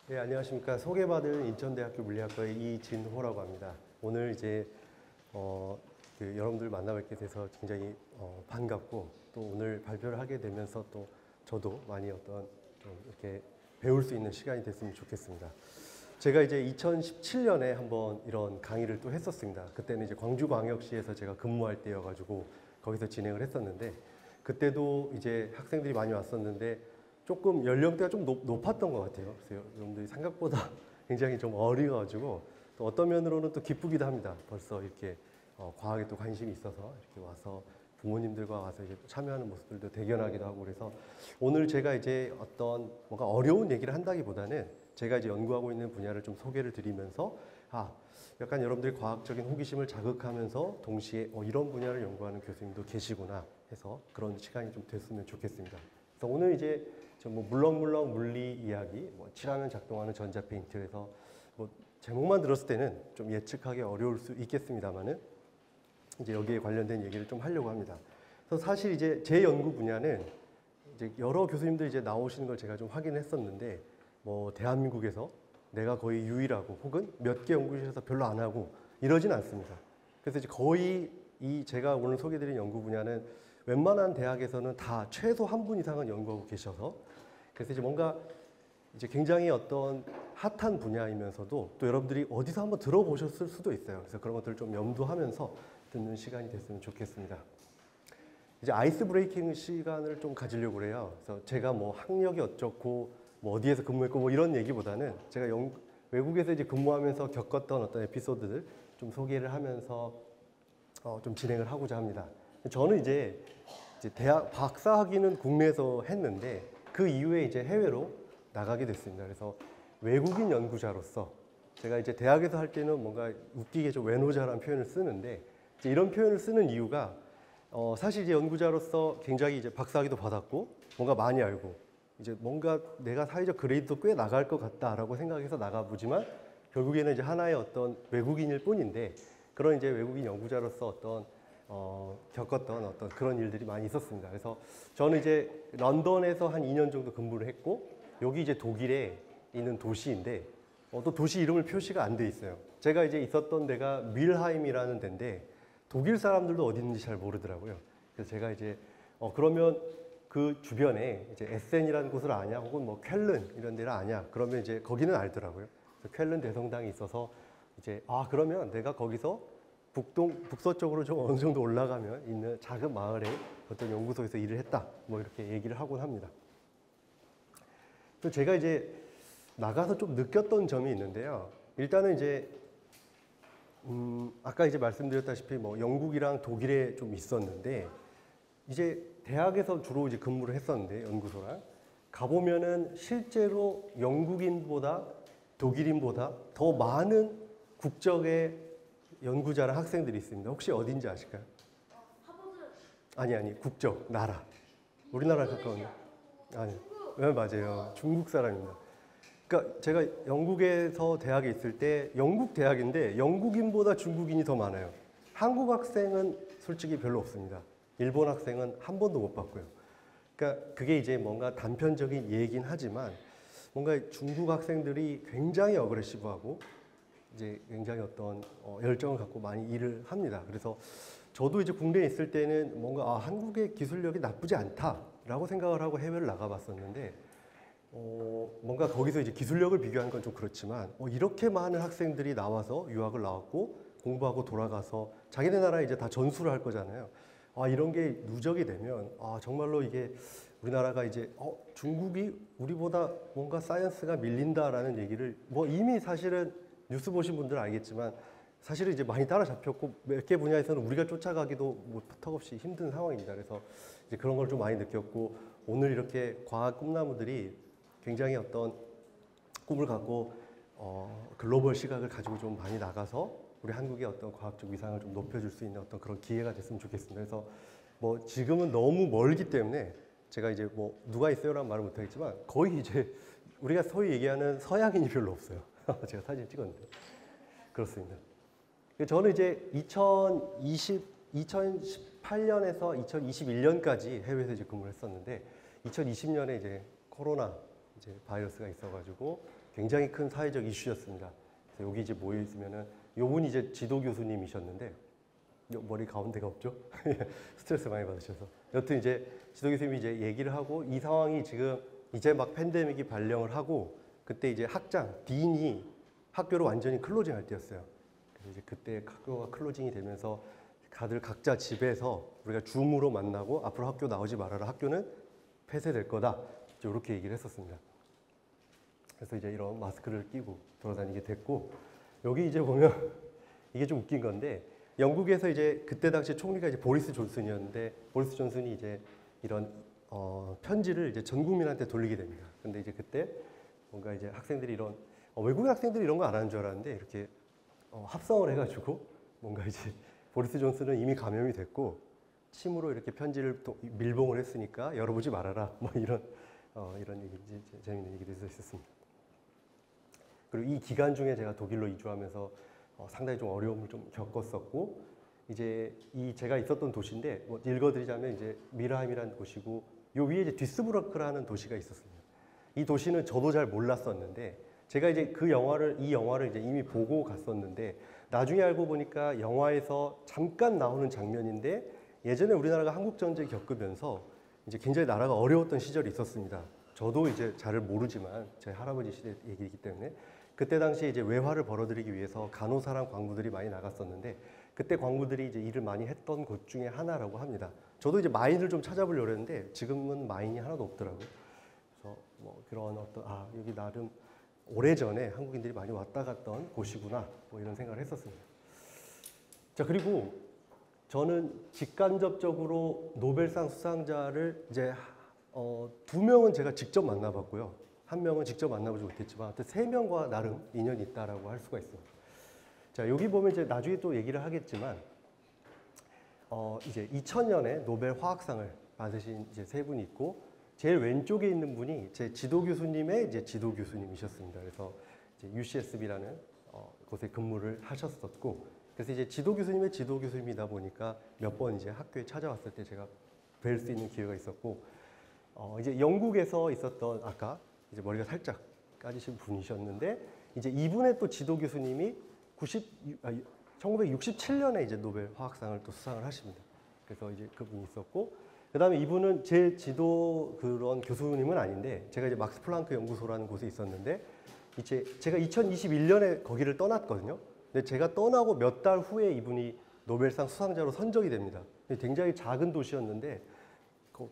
네, 안녕하십니까. 소개받은 인천대학교 물리학과의 이진호라고 합니다. 오늘 이제 여러분들 만나뵙게 돼서 굉장히 반갑고, 또 오늘 발표를 하게 되면서 또 저도 많이 좀 이렇게 배울 수 있는 시간이 됐으면 좋겠습니다. 제가 이제 2017년에 한번 이런 강의를 또 했었습니다. 그때는 이제 광주광역시에서 제가 근무할 때여가지고 거기서 진행을 했었는데, 그때도 이제 학생들이 많이 왔었는데 조금 연령대가 좀 높았던 것 같아요. 그래서 여러분들이 생각보다 굉장히 좀 어려가지고, 또 어떤 면으로는 또 기쁘기도 합니다. 벌써 이렇게 과학에 또 관심이 있어서 이렇게 와서 부모님들과 와서 이제 참여하는 모습들도 대견하기도 하고, 그래서 오늘 제가 이제 어떤 뭔가 어려운 얘기를 한다기보다는 제가 이제 연구하고 있는 분야를 좀 소개를 드리면서, 약간 여러분들이 과학적인 호기심을 자극하면서 동시에 이런 분야를 연구하는 교수님도 계시구나 해서 그런 시간이 좀 됐으면 좋겠습니다. 그래서 오늘 이제 뭐 물렁물렁 물리 이야기, 뭐 칠하면 작동하는 전자 페인트에서 뭐 제목만 들었을 때는 좀 예측하기 어려울 수 있겠습니다만은 이제 여기에 관련된 얘기를 좀 하려고 합니다. 그래서 사실 이제 제 연구 분야는 이제 여러 교수님들 이제 나오시는 걸 제가 좀 확인했었는데, 뭐 대한민국에서 내가 거의 유일하고 혹은 몇 개 연구실에서 별로 안 하고 이러진 않습니다. 그래서 이제 거의 제가 오늘 소개드린 연구 분야는 웬만한 대학에서는 다 최소 한 분 이상은 연구하고 계셔서, 그래서 이제 뭔가 이제 굉장히 어떤 핫한 분야이면서도 또 여러분들이 어디서 한번 들어보셨을 수도 있어요. 그래서 그런 것들을 좀 염두하면서 듣는 시간이 됐으면 좋겠습니다. 이제 아이스 브레이킹 시간을 좀 가지려고 그래요. 그래서 제가 뭐 학력이 어쩌고 뭐 어디에서 근무했고 뭐 이런 얘기보다는 제가 외국에서 이제 근무하면서 겪었던 어떤 에피소드들 좀 소개를 하면서 좀 진행을 하고자 합니다. 저는 이제 대학 박사학위는 국내에서 했는데 그 이후에 이제 해외로 나가게 됐습니다. 그래서 외국인 연구자로서 제가 이제 대학에서 할 때는 뭔가 웃기게 좀 외노자라는 표현을 쓰는데, 이제 이런 표현을 쓰는 이유가 사실 이제 연구자로서 굉장히 이제 박사학위도 받았고 뭔가 많이 알고 이제 뭔가 내가 사회적 그레이드도 꽤 나갈 것 같다라고 생각해서 나가보지만 결국에는 이제 하나의 어떤 외국인일 뿐인데, 그런 이제 외국인 연구자로서 어떤 겪었던 어떤 그런 일들이 많이 있었습니다. 그래서 저는 이제 런던에서 한 2년 정도 근무를 했고, 여기 이제 독일에 있는 도시인데 또 도시 이름을 표시가 안 돼 있어요. 제가 이제 있었던 데가 밀하임이라는 데인데 독일 사람들도 어디 있는지 잘 모르더라고요. 그래서 제가 이제 그러면 그 주변에 이제 에센이라는 곳을 아냐, 혹은 뭐 쾰른 이런 데를 아냐, 그러면 이제 거기는 알더라고요. 그래서 쾰른 대성당이 있어서 이제 그러면 내가 거기서 북서쪽으로 좀 어느 정도 올라가면 있는 작은 마을에 어떤 연구소에서 일을 했다, 뭐 이렇게 얘기를 하곤 합니다. 그래서 제가 이제 나가서 좀 느꼈던 점이 있는데요. 일단은 이제 아까 이제 말씀드렸다시피 뭐 영국이랑 독일에 좀 있었는데, 이제 대학에서 주로 이제 근무를 했었는데 연구소랑 가보면은 실제로 영국인보다 독일인보다 더 많은 국적의 연구자랑 학생들이 있습니다. 혹시 어딘지 아실까요? 하버드. 아니 국적, 나라. 우리나라 가까운. 아니, 네, 맞아요. 중국 사람입니다. 그러니까 제가 영국에서 대학에 있을 때 영국 대학인데 영국인보다 중국인이 더 많아요. 한국 학생은 솔직히 별로 없습니다. 일본 학생은 한 번도 못 봤고요. 그러니까 그게 이제 뭔가 단편적인 얘기긴 하지만 뭔가 중국 학생들이 굉장히 어그레시브하고 이제 굉장히 어떤 열정을 갖고 많이 일을 합니다. 그래서 저도 이제 국내에 있을 때는 뭔가 한국의 기술력이 나쁘지 않다라고 생각을 하고 해외를 나가봤었는데, 뭔가 거기서 이제 기술력을 비교하는 건 좀 그렇지만 이렇게 많은 학생들이 나와서 유학을 나왔고 공부하고 돌아가서 자기네 나라에 이제 다 전수를 할 거잖아요. 이런 게 누적이 되면 정말로 이게 우리나라가 이제 중국이 우리보다 뭔가 사이언스가 밀린다라는 얘기를 뭐 이미 사실은 뉴스 보신 분들은 알겠지만 사실은 이제 많이 따라잡혔고 몇 개 분야에서는 우리가 쫓아가기도 뭐 턱없이 힘든 상황입니다. 그래서 이제 그런 걸 좀 많이 느꼈고, 오늘 이렇게 과학 꿈나무들이 굉장히 어떤 꿈을 갖고 글로벌 시각을 가지고 좀 많이 나가서 우리 한국의 어떤 과학적 위상을 좀 높여줄 수 있는 어떤 그런 기회가 됐으면 좋겠습니다. 그래서 뭐 지금은 너무 멀기 때문에 제가 이제 뭐 누가 있어요라는 말을 못하겠지만 거의 이제 우리가 소위 얘기하는 서양인이 별로 없어요. 제가 사진 찍었는데 그렇습니다. 저는 이제 2018년에서 2021년까지 해외에서 이제 근무를 했었는데 2020년에 이제 코로나 이제 바이러스가 있어가지고 굉장히 큰 사회적 이슈였습니다. 그래서 여기 이제 모여 있으면은 요분이 이제 지도 교수님이셨는데 머리 가운데가 없죠? 스트레스 많이 받으셔서. 여튼 이제 지도 교수님이 이제 얘기를 하고 이 상황이 지금 이제 막 팬데믹이 발령을 하고 그때 이제 학장, 딘이 학교를 완전히 클로징 할 때였어요. 그래서 이제 그때 학교가 클로징이 되면서 다들 각자 집에서 우리가 줌으로 만나고 앞으로 학교 나오지 말아라. 학교는 폐쇄될 거다. 이렇게 얘기를 했었습니다. 그래서 이제 이런 마스크를 끼고 돌아다니게 됐고 여기 이제 보면 이게 좀 웃긴 건데 영국에서 이제 그때 당시 총리가 이제 보리스 존슨이었는데 보리스 존슨이 이제 이런 편지를 이제 전 국민한테 돌리게 됩니다. 근데 이제 그때 뭔가 이제 학생들이 이런 외국인 학생들이 이런 거 안 하는 줄 알았는데 이렇게 합성을 해가지고 뭔가 이제 보리스 존슨은 이미 감염이 됐고 침으로 이렇게 편지를 또 밀봉을 했으니까 열어보지 말아라. 뭐 이런 얘기, 재미있는 얘기도 있었습니다. 그리고 이 기간 중에 제가 독일로 이주하면서 상당히 좀 어려움을 좀 겪었었고 이제 이 제가 있었던 도시인데 뭐 읽어드리자면 이제 미르하임이라는 곳이고 요 위에 이제 뒤스부르크라는 도시가 있었습니다. 이 도시는 저도 잘 몰랐었는데 제가 이제 이 영화를 이제 이미 보고 갔었는데 나중에 알고 보니까 영화에서 잠깐 나오는 장면인데 예전에 우리나라가 한국 전쟁 겪으면서 이제 굉장히 나라가 어려웠던 시절이 있었습니다. 저도 이제 잘 모르지만 제 할아버지 시대 얘기이기 때문에 그때 당시에 이제 외화를 벌어들이기 위해서 간호사랑 광부들이 많이 나갔었는데 그때 광부들이 이제 일을 많이 했던 곳 중에 하나라고 합니다. 저도 이제 마인을 좀 찾아보려고 했는데 지금은 마인이 하나도 없더라고요. 그래서 뭐 그런 여기 나름 오래전에 한국인들이 많이 왔다 갔던 곳이구나 뭐 이런 생각을 했었습니다. 자, 그리고 저는 직간접적으로 노벨상 수상자를 이제 두 명은 제가 직접 만나봤고요. 한 명은 직접 만나보지 못했지만 하여튼 세 명과 나름 인연이 있다라고 할 수가 있습니다. 자, 여기 보면 이제 나중에 또 얘기를 하겠지만 이제 2000년에 노벨 화학상을 받으신 이제 세 분이 있고 제일 왼쪽에 있는 분이 제 지도 교수님의 이제 지도 교수님이셨습니다. 그래서 이제 UCSB라는 곳에 근무를 하셨었고, 그래서 이제 지도 교수님의 지도 교수님이다 보니까 몇 번 이제 학교에 찾아왔을 때 제가 뵐 수 있는 기회가 있었고, 이제 영국에서 있었던 아까 이제 머리가 살짝 까지신 분이셨는데, 이제 이분의 또 지도 교수님이 1967년에 이제 노벨 화학상을 또 수상을 하십니다. 그래서 이제 그분이 있었고, 그 다음에 이분은 제 지도 그런 교수님은 아닌데 제가 이제 막스 플랑크 연구소라는 곳에 있었는데 이제 제가 2021년에 거기를 떠났거든요. 근데 제가 떠나고 몇 달 후에 이분이 노벨상 수상자로 선정이 됩니다. 굉장히 작은 도시였는데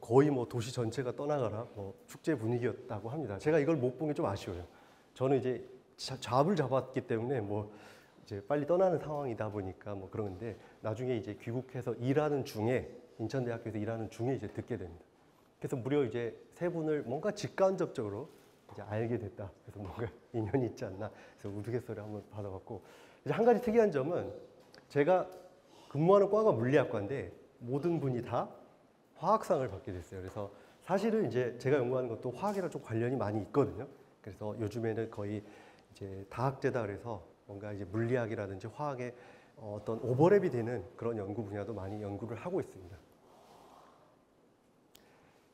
거의 뭐 도시 전체가 떠나가라 뭐 축제 분위기였다고 합니다. 제가 이걸 못 본 게 좀 아쉬워요. 저는 이제 잡을 잡았기 때문에 뭐 이제 빨리 떠나는 상황이다 보니까 뭐 그런데 나중에 이제 귀국해서 일하는 중에 인천대학교에서 일하는 중에 이제 듣게 됩니다. 그래서 무려 이제 세 분을 뭔가 직간접적으로 이제 알게 됐다. 그래서 뭔가 인연이 있지 않나. 그래서 우스갯소리 한번 받아봤고, 이제 한 가지 특이한 점은 제가 근무하는 과가 물리학과인데 모든 분이 다 화학상을 받게 됐어요. 그래서 사실은 이제 제가 연구하는 것도 화학이랑 좀 관련이 많이 있거든요. 그래서 요즘에는 거의 이제 다학제다 그래서 뭔가 이제 물리학이라든지 화학의 어떤 오버랩이 되는 그런 연구 분야도 많이 연구를 하고 있습니다.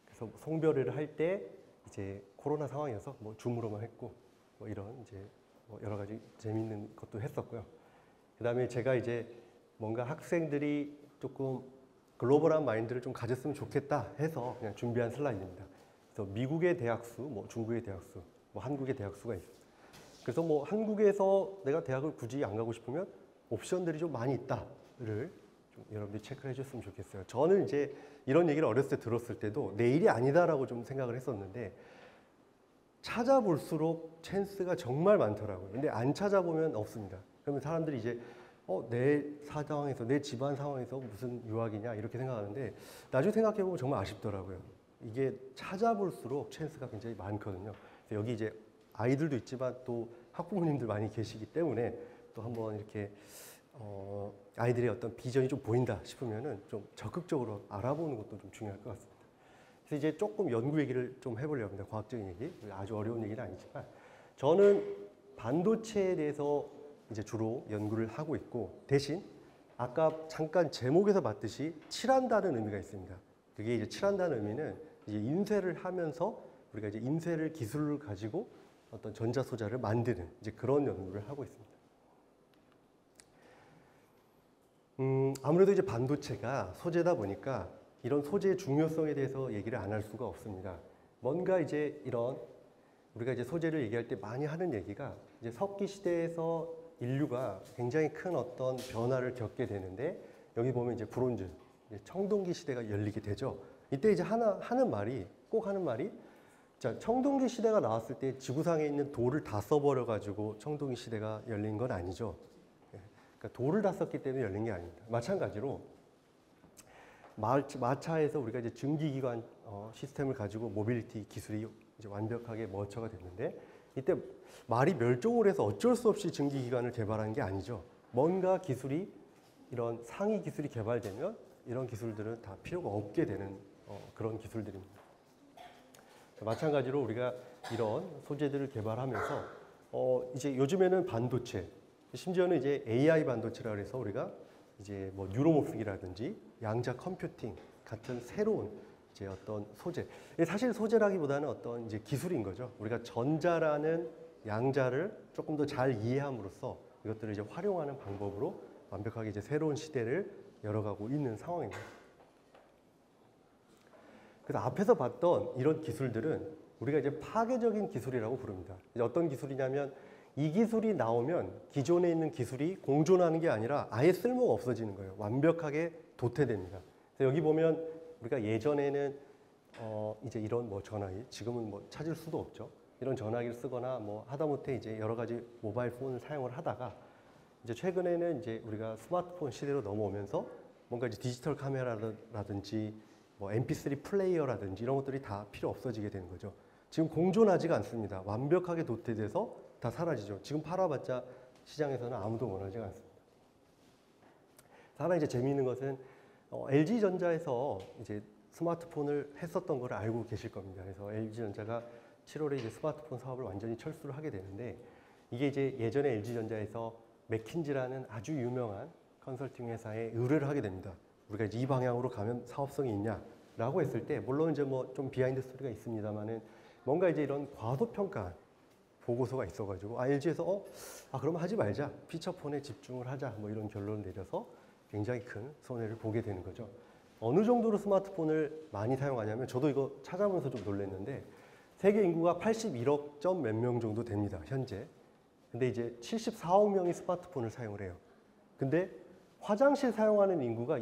그래서 송별회를 할 때 이제 코로나 상황이어서 뭐 줌으로만 했고 뭐 이런 이제 뭐 여러 가지 재밌는 것도 했었고요. 그다음에 제가 이제 뭔가 학생들이 조금 글로벌한 마인드를 좀 가졌으면 좋겠다 해서 그냥 준비한 슬라이드입니다. 그래서 미국의 대학수, 뭐 중국의 대학수, 뭐 한국의 대학수가 있습니다. 그래서 뭐 한국에서 내가 대학을 굳이 안 가고 싶으면 옵션들이 좀 많이 있다를 좀 여러분들이 체크를 해줬으면 좋겠어요. 저는 이제 이런 얘기를 어렸을 때 들었을 때도 내 일이 아니다라고 좀 생각을 했었는데 찾아볼수록 찬스가 정말 많더라고요. 근데 안 찾아보면 없습니다. 그러면 사람들이 이제 내 상황에서, 내 집안 상황에서 무슨 유학이냐 이렇게 생각하는데 나중에 생각해보면 정말 아쉽더라고요. 이게 찾아볼수록 찬스가 굉장히 많거든요. 그래서 여기 이제 아이들도 있지만 또 학부모님들 많이 계시기 때문에 또 한번 이렇게 아이들의 어떤 비전이 좀 보인다 싶으면은 좀 적극적으로 알아보는 것도 좀 중요할 것 같습니다. 그래서 이제 조금 연구 얘기를 좀 해보려고 합니다. 과학적인 얘기. 아주 어려운 얘기는 아니지만 저는 반도체에 대해서 이제 주로 연구를 하고 있고 대신 아까 잠깐 제목에서 봤듯이 칠한다는 의미가 있습니다. 그게 이제 칠한다는 의미는 이제 인쇄를 하면서 우리가 이제 인쇄를 기술을 가지고 어떤 전자 소자를 만드는 이제 그런 연구를 하고 있습니다. 아무래도 이제 반도체가 소재다 보니까 이런 소재의 중요성에 대해서 얘기를 안 할 수가 없습니다. 뭔가 이제 이런 우리가 이제 소재를 얘기할 때 많이 하는 얘기가 이제 석기 시대에서 인류가 굉장히 큰 어떤 변화를 겪게 되는데 여기 보면 이제 브론즈, 이제 청동기 시대가 열리게 되죠. 이때 이제 하는 말이 자, 청동기 시대가 나왔을 때 지구상에 있는 돌을 다 써버려 가지고 청동기 시대가 열린 건 아니죠. 그러니까 돌을 다 썼기 때문에 열린 게 아닙니다. 마찬가지로 마차에서 우리가 이제 증기기관 시스템을 가지고 모빌리티 기술이 이제 완벽하게 머처가 됐는데 이때 말이 멸종을 해서 어쩔 수 없이 증기기관을 개발한 게 아니죠. 뭔가 기술이 이런 상위 기술이 개발되면 이런 기술들은 다 필요가 없게 되는 그런 기술들입니다. 마찬가지로 우리가 이런 소재들을 개발하면서 이제 요즘에는 반도체, 심지어는 이제 AI 반도체라 해서 우리가 이제 뭐 뉴로모픽이라든지 양자 컴퓨팅 같은 새로운 이제 어떤 소재. 사실 소재라기보다는 어떤 이제 기술인 거죠. 우리가 전자라는 양자를 조금 더 잘 이해함으로써 이것들을 이제 활용하는 방법으로 완벽하게 이제 새로운 시대를 열어가고 있는 상황입니다. 그래서 앞에서 봤던 이런 기술들은 우리가 이제 파괴적인 기술이라고 부릅니다. 이제 어떤 기술이냐면 이 기술이 나오면 기존에 있는 기술이 공존하는 게 아니라 아예 쓸모가 없어지는 거예요. 완벽하게 도태됩니다. 그래서 여기 보면 우리가 예전에는 이제 이런 뭐 전화기, 지금은 뭐 찾을 수도 없죠. 이런 전화기를 쓰거나 뭐 하다못해 이제 여러 가지 모바일 폰을 사용을 하다가 이제 최근에는 이제 우리가 스마트폰 시대로 넘어오면서 뭔가 이제 디지털 카메라라든지 뭐 MP3 플레이어라든지 이런 것들이 다 필요 없어지게 되는 거죠. 지금 공존하지가 않습니다. 완벽하게 도태돼서 다 사라지죠. 지금 팔아봤자 시장에서는 아무도 원하지가 않습니다. 하나 이제 재미있는 것은 LG전자에서 이제 스마트폰을 했었던 걸 알고 계실 겁니다. 그래서 LG전자가 7월에 이제 스마트폰 사업을 완전히 철수를 하게 되는데 이게 이제 예전에 LG전자에서 맥킨지라는 아주 유명한 컨설팅 회사에 의뢰를 하게 됩니다. 우리가 이제 이 방향으로 가면 사업성이 있냐라고 했을 때 물론 이제 뭐 좀 비하인드 스토리가 있습니다만은 뭔가 이제 이런 과소평가 보고서가 있어가지고 LG에서 그럼 하지 말자, 피처폰에 집중을 하자 뭐 이런 결론을 내려서 굉장히 큰 손해를 보게 되는 거죠. 어느 정도로 스마트폰을 많이 사용하냐면 저도 이거 찾아보면서 좀 놀랐는데 세계 인구가 81억 점 몇 명 정도 됩니다 현재. 근데 이제 74억 명이 스마트폰을 사용을 해요. 근데 화장실 사용하는 인구가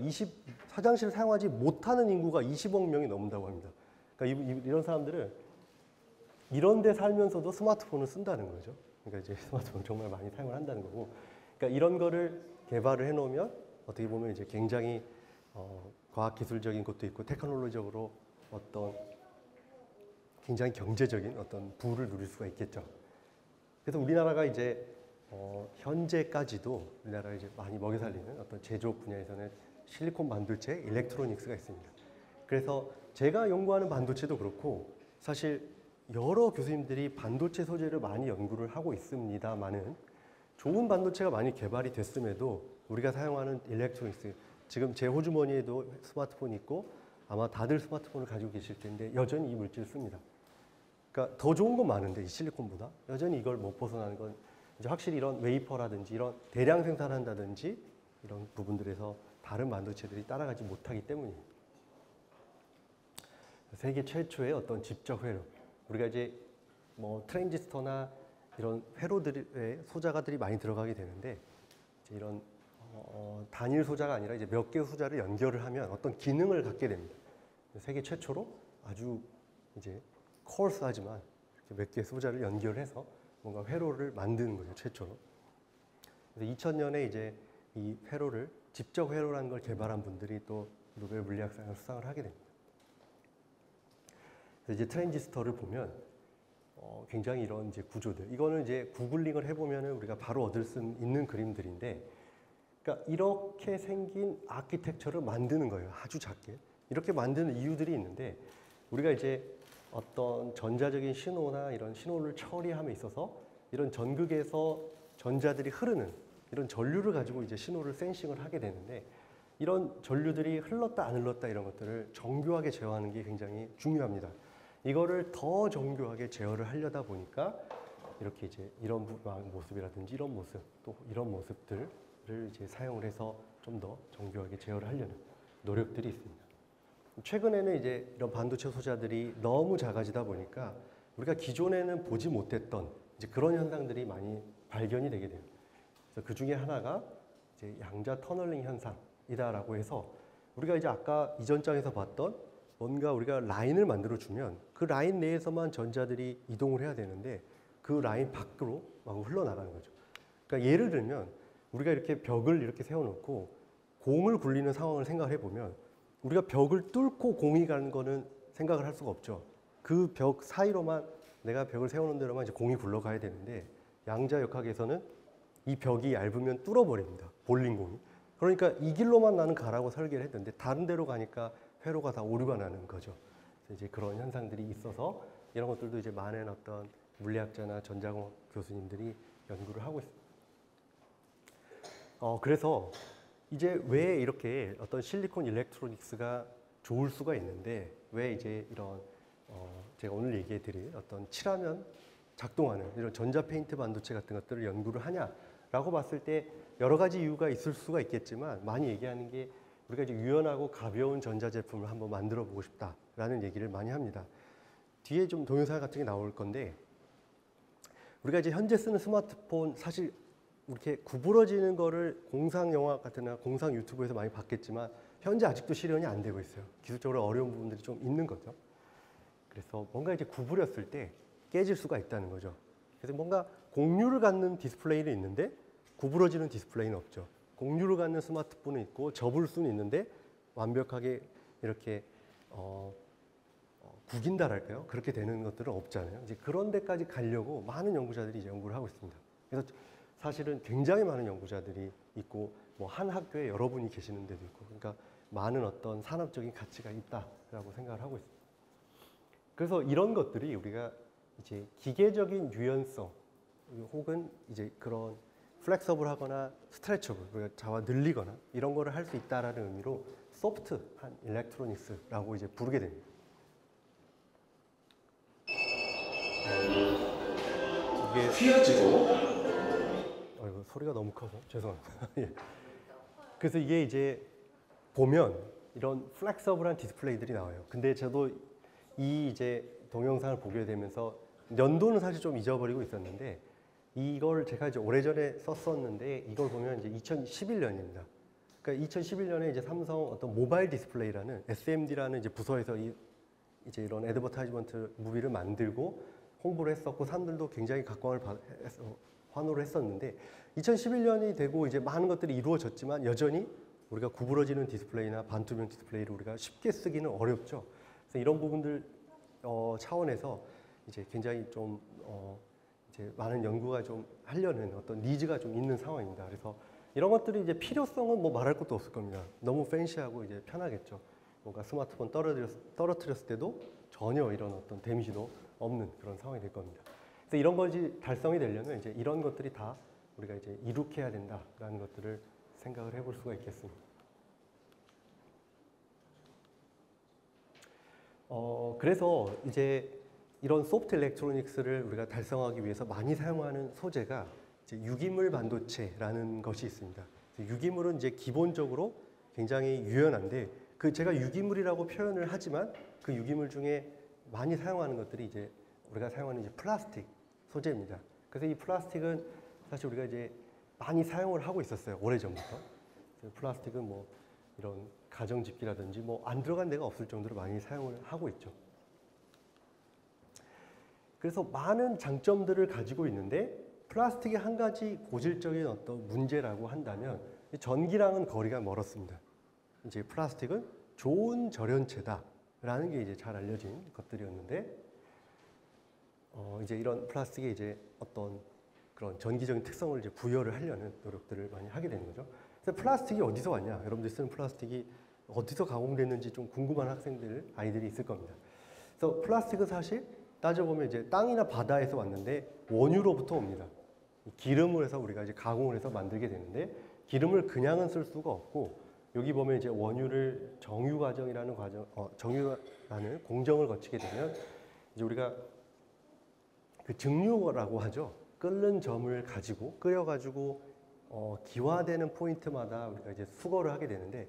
화장실 사용하지 못하는 인구가 20억 명이 넘는다고 합니다. 그러니까 이런 사람들은 이런 데 살면서도 스마트폰을 쓴다는 거죠. 그러니까 이제 스마트폰을 정말 많이 사용을 한다는 거고. 그러니까 이런 거를 개발을 해놓으면 어떻게 보면 이제 굉장히 과학기술적인 것도 있고 테크놀로지적으로 어떤 굉장히 경제적인 어떤 부를 누릴 수가 있겠죠. 그래서 우리나라가 이제 현재까지도 우리나라가 이제 많이 먹여 살리는 어떤 제조업 분야에서는 실리콘 반도체, 일렉트로닉스가 있습니다. 그래서 제가 연구하는 반도체도 그렇고 사실 여러 교수님들이 반도체 소재를 많이 연구를 하고 있습니다만은 좋은 반도체가 많이 개발이 됐음에도 우리가 사용하는 일렉트로닉스, 지금 제 호주머니에도 스마트폰이 있고 아마 다들 스마트폰을 가지고 계실 텐데 여전히 이 물질을 씁니다. 그러니까 더 좋은 건 많은데 이 실리콘보다 여전히 이걸 못 벗어나는 건 이제 확실히 이런 웨이퍼라든지 이런 대량 생산한다든지 이런 부분들에서 다른 반도체들이 따라가지 못하기 때문입니다. 세계 최초의 어떤 집적 회로, 우리가 이제 뭐 트랜지스터나 이런 회로들의 소자가들이 많이 들어가게 되는데 이제 이런 단일 소자가 아니라 이제 몇 개의 소자를 연결을 하면 어떤 기능을 갖게 됩니다. 세계 최초로 아주 이제 코어스하지만 몇 개의 소자를 연결해서 뭔가 회로를 만드는 거죠, 최초로. 그래서 2000년에 이제 이 회로를 집적 회로라는 걸 개발한 분들이 또 노벨 물리학상을 수상을 하게 됩니다. 그래서 이제 트랜지스터를 보면 굉장히 이런 이제 구조들, 이거는 이제 구글링을 해보면 우리가 바로 얻을 수 있는 그림들인데, 그러니까 이렇게 생긴 아키텍처를 만드는 거예요, 아주 작게. 이렇게 만드는 이유들이 있는데, 우리가 이제 어떤 전자적인 신호나 이런 신호를 처리함에 있어서 이런 전극에서 전자들이 흐르는 이런 전류를 가지고 이제 신호를 센싱을 하게 되는데 이런 전류들이 흘렀다 안 흘렀다 이런 것들을 정교하게 제어하는 게 굉장히 중요합니다. 이거를 더 정교하게 제어를 하려다 보니까 이렇게 이제 이런 모습이라든지 이런 모습 또 이런 모습들을 이제 사용을 해서 좀 더 정교하게 제어를 하려는 노력들이 있습니다. 최근에는 이제 이런 반도체 소자들이 너무 작아지다 보니까 우리가 기존에는 보지 못했던 이제 그런 현상들이 많이 발견이 되게 돼요. 그래서 그 중에 하나가 이제 양자 터널링 현상이다라고 해서 우리가 이제 아까 이전 장에서 봤던 뭔가 우리가 라인을 만들어 주면 그 라인 내에서만 전자들이 이동을 해야 되는데 그 라인 밖으로 막 흘러나가는 거죠. 그러니까 예를 들면 우리가 이렇게 벽을 이렇게 세워놓고 공을 굴리는 상황을 생각해 보면 우리가 벽을 뚫고 공이 가는 거는 생각을 할 수가 없죠. 그 벽 사이로만 내가 벽을 세우는 대로만 이제 공이 굴러가야 되는데 양자역학에서는 이 벽이 얇으면 뚫어버립니다. 볼링공이. 그러니까 이 길로만 나는 가라고 설계를 했는데 다른 데로 가니까 회로가 다 오류가 나는 거죠. 그래서 이제 그런 현상들이 있어서 이런 것들도 이제 많은 어떤 물리학자나 전자공학 교수님들이 연구를 하고 있습니다. 그래서 이제 왜 이렇게 어떤 실리콘 일렉트로닉스가 좋을 수가 있는데 왜 이제 이런 제가 오늘 얘기해 드릴 어떤 칠하면 작동하는 이런 전자 페인트 반도체 같은 것들을 연구를 하냐라고 봤을 때 여러 가지 이유가 있을 수가 있겠지만 많이 얘기하는 게 우리가 이제 유연하고 가벼운 전자 제품을 한번 만들어 보고 싶다라는 얘기를 많이 합니다. 뒤에 좀 동영상 같은 게 나올 건데 우리가 이제 현재 쓰는 스마트폰 사실 이렇게 구부러지는 거를 공상 영화 같은 공상 유튜브에서 많이 봤겠지만 현재 아직도 실현이 안 되고 있어요. 기술적으로 어려운 부분들이 좀 있는 거죠. 그래서 뭔가 이제 구부렸을 때 깨질 수가 있다는 거죠. 그래서 뭔가 공유를 갖는 디스플레이는 있는데 구부러지는 디스플레이는 없죠. 공유를 갖는 스마트폰은 있고 접을 수는 있는데 완벽하게 이렇게 구긴다랄까요? 그렇게 되는 것들은 없잖아요. 이제 그런 데까지 가려고 많은 연구자들이 이제 연구를 하고 있습니다. 그래서 사실은 굉장히 많은 연구자들이 있고 뭐 한 학교에 여러분이 계시는 데도 있고 그러니까 많은 어떤 산업적인 가치가 있다라고 생각을 하고 있습니다. 그래서 이런 것들이 우리가 이제 기계적인 유연성 혹은 이제 그런 플렉서블하거나 스트레쳐블 우리가 자와 늘리거나 이런 거를 할 수 있다라는 의미로 소프트한 일렉트로닉스라고 이제 부르게 됩니다. 이게 휘어지고 소리가 너무 커서 죄송합니다. 예. 그래서 이게 이제 보면 이런 플렉서블한 디스플레이들이 나와요. 근데 저도 이 이제 동영상을 보게 되면서 연도는 사실 좀 잊어버리고 있었는데 이걸 제가 이제 오래전에 썼었는데 이걸 보면 이제 2011년입니다. 그러니까 2011년에 이제 삼성 어떤 모바일 디스플레이라는 SMD라는 이제 부서에서 이제 이런 애드버타이즈먼트 무비를 만들고 홍보를 했었고 사람들도 굉장히 각광을 환호를 했었는데 2011년이 되고 이제 많은 것들이 이루어졌지만 여전히 우리가 구부러지는 디스플레이나 반투명 디스플레이를 우리가 쉽게 쓰기는 어렵죠. 그래서 이런 부분들 차원에서 이제 굉장히 좀 이제 많은 연구가 좀 하려는 어떤 니즈가 좀 있는 상황입니다. 그래서 이런 것들이 이제 필요성은 뭐 말할 것도 없을 겁니다. 너무 팬시하고 이제 편하겠죠. 뭔가 스마트폰 떨어뜨렸을 때도 전혀 이런 어떤 데미지도 없는 그런 상황이 될 겁니다. 그래서 이런 것이 달성이 되려면 이제 이런 것들이 다 우리가 이제 이룩해야 된다라는 것들을 생각을 해볼 수가 있겠습니다. 그래서 이제 이런 소프트 일렉트로닉스를 우리가 달성하기 위해서 많이 사용하는 소재가 이제 유기물 반도체라는 것이 있습니다. 유기물은 이제 기본적으로 굉장히 유연한데 그 제가 유기물이라고 표현을 하지만 그 유기물 중에 많이 사용하는 것들이 이제 우리가 사용하는 이제 플라스틱 소재입니다. 그래서 이 플라스틱은 사실 우리가 이제 많이 사용을 하고 있었어요. 오래전부터. 플라스틱은 뭐 이런 가정집기라든지 뭐 안 들어간 데가 없을 정도로 많이 사용을 하고 있죠. 그래서 많은 장점들을 가지고 있는데 플라스틱의 한 가지 고질적인 어떤 문제라고 한다면 전기랑은 거리가 멀었습니다. 이제 플라스틱은 좋은 절연체다라는 게 이제 잘 알려진 것들이었는데 이제 이런 플라스틱에 이제 어떤 그런 전기적인 특성을 이제 부여를 하려는 노력들을 많이 하게 되는 거죠. 그래서 플라스틱이 어디서 왔냐? 여러분들 쓰는 플라스틱이 어디서 가공됐는지 좀 궁금한 아이들이 있을 겁니다. 그래서 플라스틱은 사실 따져보면 이제 땅이나 바다에서 왔는데 원유로부터 옵니다. 기름을 해서 우리가 이제 가공을 해서 만들게 되는데 기름을 그냥은 쓸 수가 없고 여기 보면 이제 원유를 정유 과정이라는 정유라는 공정을 거치게 되면 이제 우리가 그 증류라고 하죠. 끓는 점을 가지고 끓여가지고 기화되는 포인트마다 우리가 이제 수거를 하게 되는데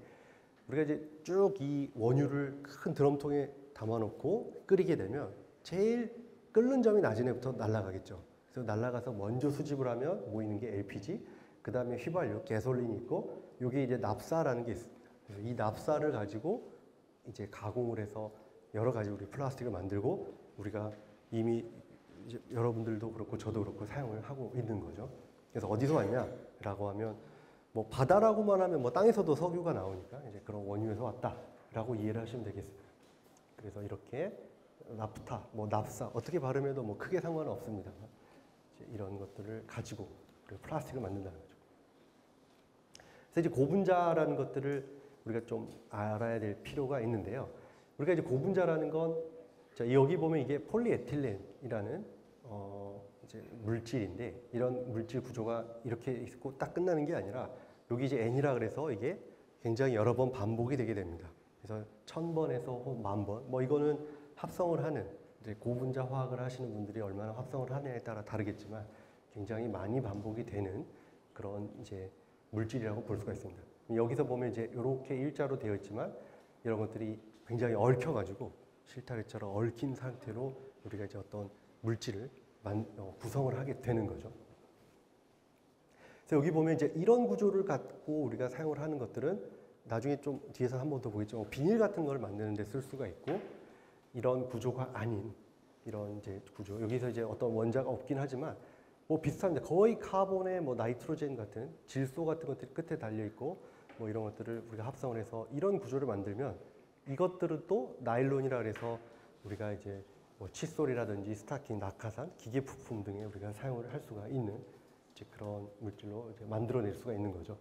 우리가 이제 쭉 이 원유를 큰 드럼통에 담아놓고 끓이게 되면 제일 끓는 점이 낮은 애부터 날아가겠죠. 그래서 날아가서 먼저 수집을 하면 모이는 게 LPG, 그 다음에 휘발유, 가솔린이 있고 여기 이제 납사라는 게 있습니다. 그래서 이 납사를 가지고 이제 가공을 해서 여러 가지 우리 플라스틱을 만들고 우리가 이미 이제 여러분들도 그렇고 저도 그렇고 사용을 하고 있는 거죠. 그래서 어디서 왔냐라고 하면 뭐 바다라고만 하면 뭐 땅에서도 석유가 나오니까 이제 그런 원유에서 왔다라고 이해를 하시면 되겠습니다. 그래서 이렇게 나프타, 뭐 납사 어떻게 발음해도 뭐 크게 상관은 없습니다. 이런 것들을 가지고 플라스틱을 만든다는 거죠. 그래서 이제 고분자라는 것들을 우리가 좀 알아야 될 필요가 있는데요. 우리가 이제 고분자라는 건 자, 여기 보면 이게 폴리에틸렌이라는 이제 물질인데 이런 물질 구조가 이렇게 있고 딱 끝나는 게 아니라 여기 이제 N이라 그래서 이게 굉장히 여러 번 반복이 되게 됩니다. 그래서 1000번에서 10,000번 뭐 이거는 합성을 하는 이제 고분자 화학을 하시는 분들이 얼마나 합성을 하느냐에 따라 다르겠지만 굉장히 많이 반복이 되는 그런 이제 물질이라고 볼 수가 있습니다. 여기서 보면 이제 이렇게 일자로 되어 있지만 이런 것들이 굉장히 얽혀가지고 실타래처럼 얽힌 상태로 우리가 이제 어떤 물질을 구성을 하게 되는 거죠. 그래서 여기 보면 이제 이런 구조를 갖고 우리가 사용을 하는 것들은 나중에 좀 뒤에서 한 번 더 보겠지만 비닐 같은 걸 만드는 데 쓸 수가 있고 이런 구조가 아닌 이런 이제 구조 여기서 이제 어떤 원자가 없긴 하지만 뭐 비슷합니다. 거의 카본에 뭐 나이트로젠 같은 질소 같은 것들이 끝에 달려 있고 뭐 이런 것들을 우리가 합성을 해서 이런 구조를 만들면 이것들은 또 나일론이라 그래서 우리가 이제 뭐 칫솔이라든지 스타킹, 낙하산, 기계 부품 등에 우리가 사용을 할 수가 있는 이제 그런 물질로 이제 만들어낼 수가 있는 거죠.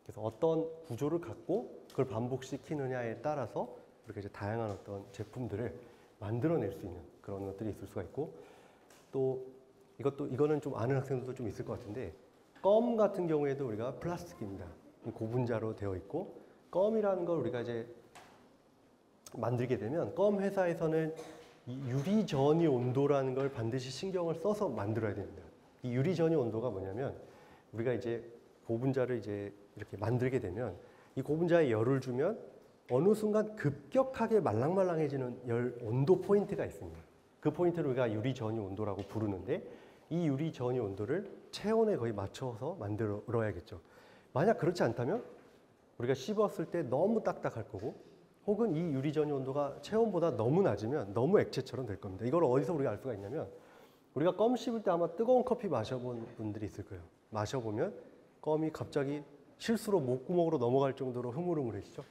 그래서 어떤 구조를 갖고 그걸 반복시키느냐에 따라서 우리가 이제 다양한 어떤 제품들을 만들어낼 수 있는 그런 것들이 있을 수가 있고 또 이거는 좀 아는 학생들도 좀 있을 것 같은데 껌 같은 경우에도 우리가 플라스틱입니다. 고분자로 되어 있고 껌이라는 걸 우리가 이제 만들게 되면 껌 회사에서는 이 유리 전이 온도라는 걸 반드시 신경을 써서 만들어야 됩니다. 이 유리 전이 온도가 뭐냐면 우리가 이제 고분자를 이제 이렇게 만들게 되면 이 고분자에 열을 주면 어느 순간 급격하게 말랑말랑해지는 열 온도 포인트가 있습니다. 그 포인트를 우리가 유리 전이 온도라고 부르는데 이 유리 전이 온도를 체온에 거의 맞춰서 만들어야겠죠. 만약 그렇지 않다면 우리가 씹었을 때 너무 딱딱할 거고 혹은 이 유리 전이 온도가 체온보다 너무 낮으면 너무 액체처럼 될 겁니다. 이걸 어디서 우리가 알 수가 있냐면 우리가 껌 씹을 때 아마 뜨거운 커피 마셔본 분들이 있을 거예요. 마셔보면 껌이 갑자기 실수로 목구멍으로 넘어갈 정도로 흐물흐물해지죠.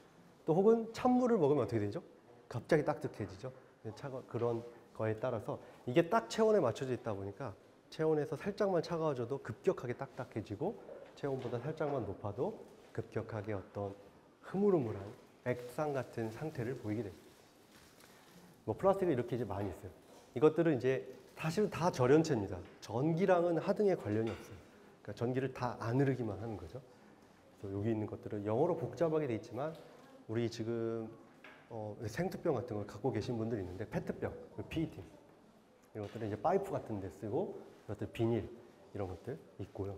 또 혹은 찬물을 먹으면 어떻게 되죠? 갑자기 딱딱해지죠. 그런 거에 따라서 이게 딱 체온에 맞춰져 있다 보니까 체온에서 살짝만 차가워져도 급격하게 딱딱해지고 체온보다 살짝만 높아도 급격하게 어떤 흐물흐물한 액상 같은 상태를 보이게 됩니다. 뭐 플라스틱은 이렇게 이제 많이 있어요. 이것들은 이제 사실은 다 절연체입니다. 전기랑은 하등의 관련이 없어요. 그러니까 전기를 다 안 흐르기만 하는 거죠. 그래서 여기 있는 것들은 영어로 복잡하게 돼 있지만 우리 지금 생수병 같은 걸 갖고 계신 분들이 있는데 페트병, PET 이런 것들은 이제 파이프 같은 데 쓰고 이것들 비닐 이런 것들 있고요.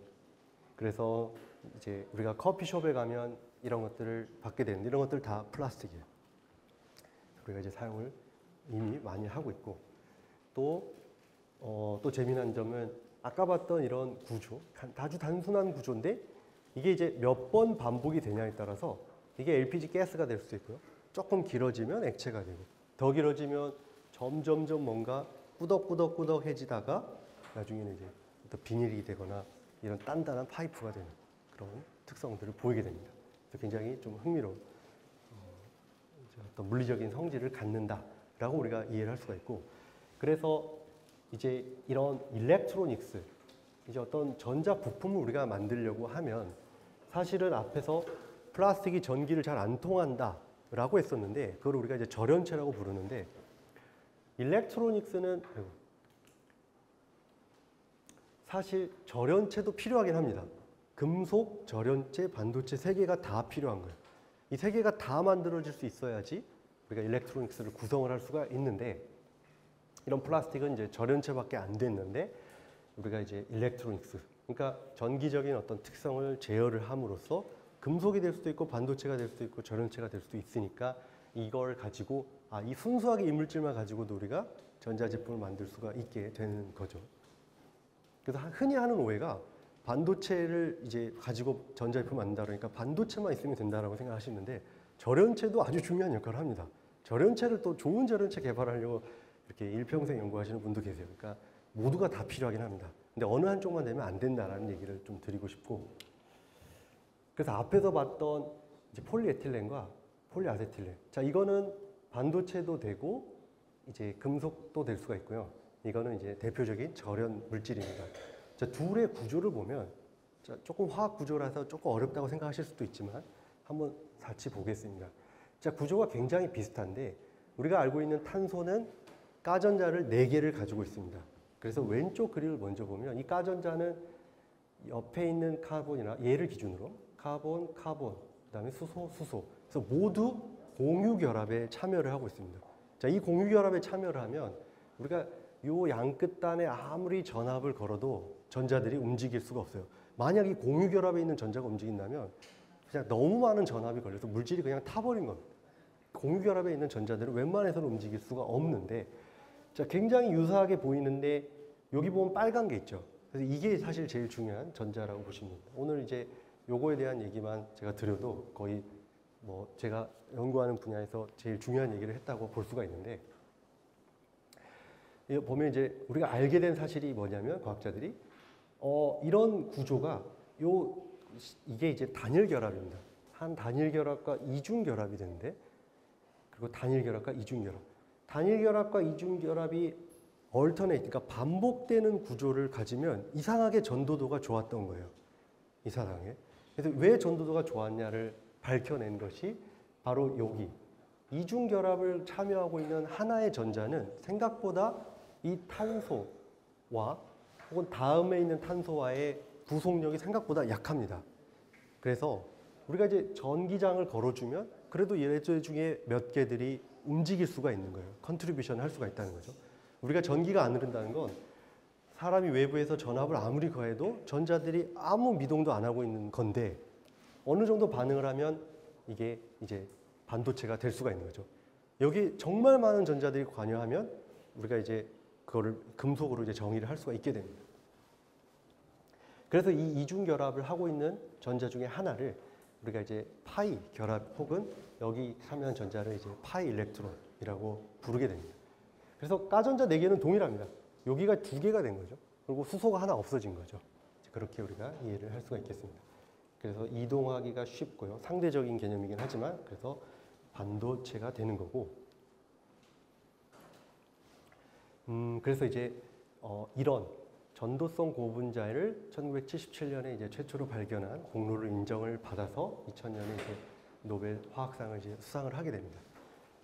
그래서 이제 우리가 커피숍에 가면 이런 것들을 받게 되는데 이런 것들 다 플라스틱이에요. 우리가 이제 사용을 이미 많이 하고 있고 또 재미난 점은 아까 봤던 이런 구조, 아주 단순한 구조인데 이게 이제 몇 번 반복이 되냐에 따라서 이게 LPG 가스가 될 수도 있고요. 조금 길어지면 액체가 되고 더 길어지면 점점점 뭔가 꾸덕꾸덕꾸덕해지다가 나중에는 이제 또 비닐이 되거나 이런 단단한 파이프가 되는 그런 특성들을 보이게 됩니다. 그래서 굉장히 좀 흥미로운 어떤 물리적인 성질을 갖는다라고 우리가 이해를 할 수가 있고 그래서 이제 이런 일렉트로닉스 이제 어떤 전자 부품을 우리가 만들려고 하면 사실은 앞에서 플라스틱이 전기를 잘 안 통한다라고 했었는데 그걸 우리가 이제 절연체라고 부르는데 일렉트로닉스는 사실 절연체도 필요하긴 합니다. 금속, 절연체, 반도체 세 개가 다 필요한 거예요. 이 세 개가 다 만들어질 수 있어야지 우리가 일렉트로닉스를 구성을 할 수가 있는데, 이런 플라스틱은 이제 절연체밖에 안 됐는데 우리가 이제 일렉트로닉스, 그러니까 전기적인 어떤 특성을 제어를 함으로써 금속이 될 수도 있고 반도체가 될 수도 있고 절연체가 될 수도 있으니까 이걸 가지고 이 순수하게 이물질만 가지고도 우리가 전자제품을 만들 수가 있게 되는 거죠. 그래서 흔히 하는 오해가 반도체를 이제 가지고 전자제품 만든다 그러니까 반도체만 있으면 된다라고 생각하시는데, 절연체도 아주 중요한 역할을 합니다. 절연체를 또 좋은 절연체 개발하려고 이렇게 일평생 연구하시는 분도 계세요. 그러니까 모두가 다 필요하긴 합니다. 근데 어느 한쪽만 되면 안 된다라는 얘기를 좀 드리고 싶고, 그래서 앞에서 봤던 이제 폴리에틸렌과 폴리아세틸렌, 자 이거는 반도체도 되고 이제 금속도 될 수가 있고요. 이거는 이제 대표적인 절연 물질입니다. 자, 둘의 구조를 보면, 자, 조금 화학 구조라서 조금 어렵다고 생각하실 수도 있지만 한번 같이 보겠습니다. 자, 구조가 굉장히 비슷한데 우리가 알고 있는 탄소는 가전자를 4개를 가지고 있습니다. 그래서 왼쪽 그림을 먼저 보면 이 가전자는 옆에 있는 카본이나 얘를 기준으로 카본, 카본, 그다음에 수소, 수소, 그래서 모두 공유 결합에 참여를 하고 있습니다. 자, 이 공유 결합에 참여를 하면 우리가 요 양 끝단에 아무리 전압을 걸어도 전자들이 움직일 수가 없어요. 만약 이 공유 결합에 있는 전자가 움직인다면 그냥 너무 많은 전압이 걸려서 물질이 그냥 타버린 겁니다. 공유 결합에 있는 전자들은 웬만해서는 움직일 수가 없는데, 자, 굉장히 유사하게 보이는데 여기 보면 빨간 게 있죠. 그래서 이게 사실 제일 중요한 전자라고 보시면 됩니다. 오늘 이제 요거에 대한 얘기만 제가 드려도 거의 뭐 제가 연구하는 분야에서 제일 중요한 얘기를 했다고 볼 수가 있는데, 보면 이제 우리가 알게 된 사실이 뭐냐면 과학자들이 이런 구조가 이게 이제 단일 결합입니다. 한 단일 결합과 이중 결합이 되는데, 그리고 단일 결합과 이중 결합. 단일 결합과 이중 결합이 얼터네이트, 그러니까 반복되는 구조를 가지면 이상하게 전도도가 좋았던 거예요. 이상하게. 그래서 왜 전도도가 좋았냐를 밝혀낸 것이 바로 여기. 이중 결합을 참여하고 있는 하나의 전자는 생각보다 이 탄소와 혹은 다음에 있는 탄소와의 부속력이 생각보다 약합니다. 그래서 우리가 이제 전기장을 걸어주면 그래도 얘네들 중에 몇 개들이 움직일 수가 있는 거예요. 컨트리뷰션을 할 수가 있다는 거죠. 우리가 전기가 안 흐른다는 건 사람이 외부에서 전압을 아무리 가해도 전자들이 아무 미동도 안 하고 있는 건데, 어느 정도 반응을 하면 이게 이제 반도체가 될 수가 있는 거죠. 여기 정말 많은 전자들이 관여하면 우리가 이제 그거를 금속으로 이제 정의를 할 수가 있게 됩니다. 그래서 이 이중 결합을 하고 있는 전자 중에 하나를 우리가 이제 파이 결합 혹은 여기 참여한 전자를 이제 파이 일렉트론이라고 부르게 됩니다. 그래서 가전자 4개는 동일합니다. 여기가 2개가 된 거죠. 그리고 수소가 하나 없어진 거죠. 그렇게 우리가 이해를 할 수가 있겠습니다. 그래서 이동하기가 쉽고요. 상대적인 개념이긴 하지만 그래서 반도체가 되는 거고, 그래서 이제 이런 전도성 고분자를 1977년에 이제 최초로 발견한 공로를 인정을 받아서 2000년에 이제 노벨 화학상을 이제 수상을 하게 됩니다.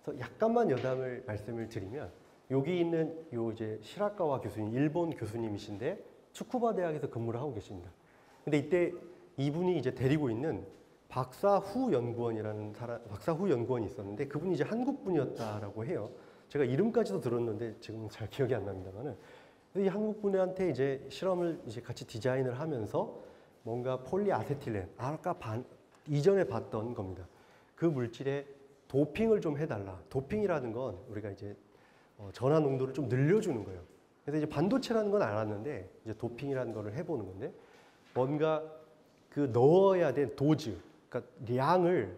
그래서 약간만 여담을 말씀을 드리면, 여기 있는 요 이제 시라카와 교수님, 일본 교수님이신데 츠쿠바 대학에서 근무를 하고 계십니다. 근데 이때 이분이 이제 데리고 있는 박사후 연구원이 있었는데 그분이 이제 한국 분이었다라고 해요. 제가 이름까지도 들었는데 지금 잘 기억이 안 납니다만은, 이 한국 분한테 이제 실험을 이제 같이 디자인을 하면서 뭔가 폴리아세틸렌, 아까 이전에 봤던 겁니다. 그 물질에 도핑을 좀 해달라. 도핑이라는 건 우리가 이제 전하 농도를 좀 늘려주는 거예요. 그래서 이제 반도체라는 건 알았는데 이제 도핑이라는 거를 해보는 건데, 뭔가 그 넣어야 될 도즈, 그러니까 양을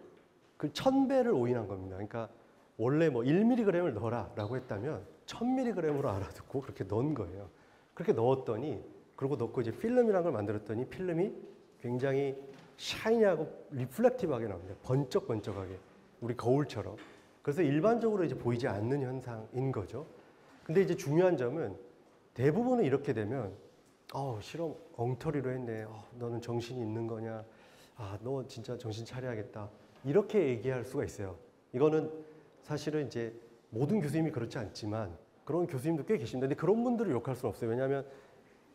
그 1000배를 오인한 겁니다. 그러니까 원래 뭐 1mg을 넣어라라고 했다면 1000mg으로 알아듣고 그렇게 넣은 거예요. 그렇게 넣었더니, 그리고 넣고 이제 필름이라는 걸 만들었더니 필름이 굉장히 샤이니하고 리플렉티브하게 나옵니다. 번쩍번쩍하게, 우리 거울처럼. 그래서 일반적으로 이제 보이지 않는 현상인 거죠. 근데 이제 중요한 점은 대부분은 이렇게 되면 실험 엉터리로 했네. 너는 정신이 있는 거냐? 너 진짜 정신 차려야겠다. 이렇게 얘기할 수가 있어요. 이거는 사실은 이제 모든 교수님이 그렇지 않지만 그런 교수님도 꽤 계십니다. 근데 그런 분들을 욕할 수는 없어요. 왜냐하면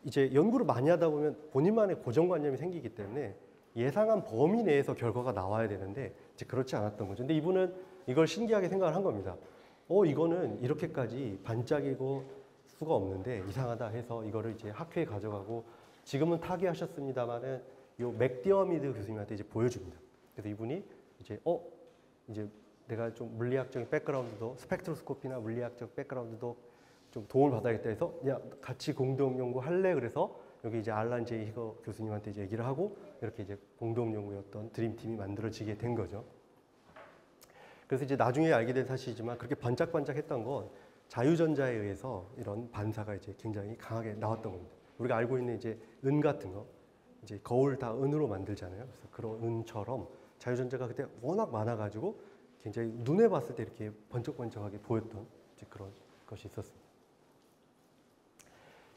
이제 연구를 많이 하다 보면 본인만의 고정관념이 생기기 때문에 예상한 범위 내에서 결과가 나와야 되는데 이제 그렇지 않았던 거죠. 근데 이분은 이걸 신기하게 생각을 한 겁니다. 이거는 이렇게까지 반짝이고 수가 없는데 이상하다 해서 이거를 이제 학회에 가져가고 지금은 타계하셨습니다만은 요 맥디어미드 교수님한테 이제 보여줍니다. 그래서 이분이 이제 이제 내가 좀 물리학적인 백그라운드도 스펙트로스코피나 물리학적 백그라운드도 좀 도움을 받아야겠다 해서 야 같이 공동 연구할래 그래서 여기 이제 알란 제이 히거 교수님한테 이제 얘기를 하고 이렇게 이제 공동 연구였던 드림팀이 만들어지게 된 거죠. 그래서 이제 나중에 알게 된 사실이지만 그렇게 반짝반짝했던 건 자유전자에 의해서 이런 반사가 이제 굉장히 강하게 나왔던 겁니다. 우리가 알고 있는 이제 은 같은 거, 이제 거울 다 은으로 만들잖아요. 그래서 그런 은처럼 자유전자가 그때 워낙 많아가지고 굉장히 눈에 봤을 때 이렇게 번쩍번쩍하게 보였던 이제 그런 것이 있었습니다.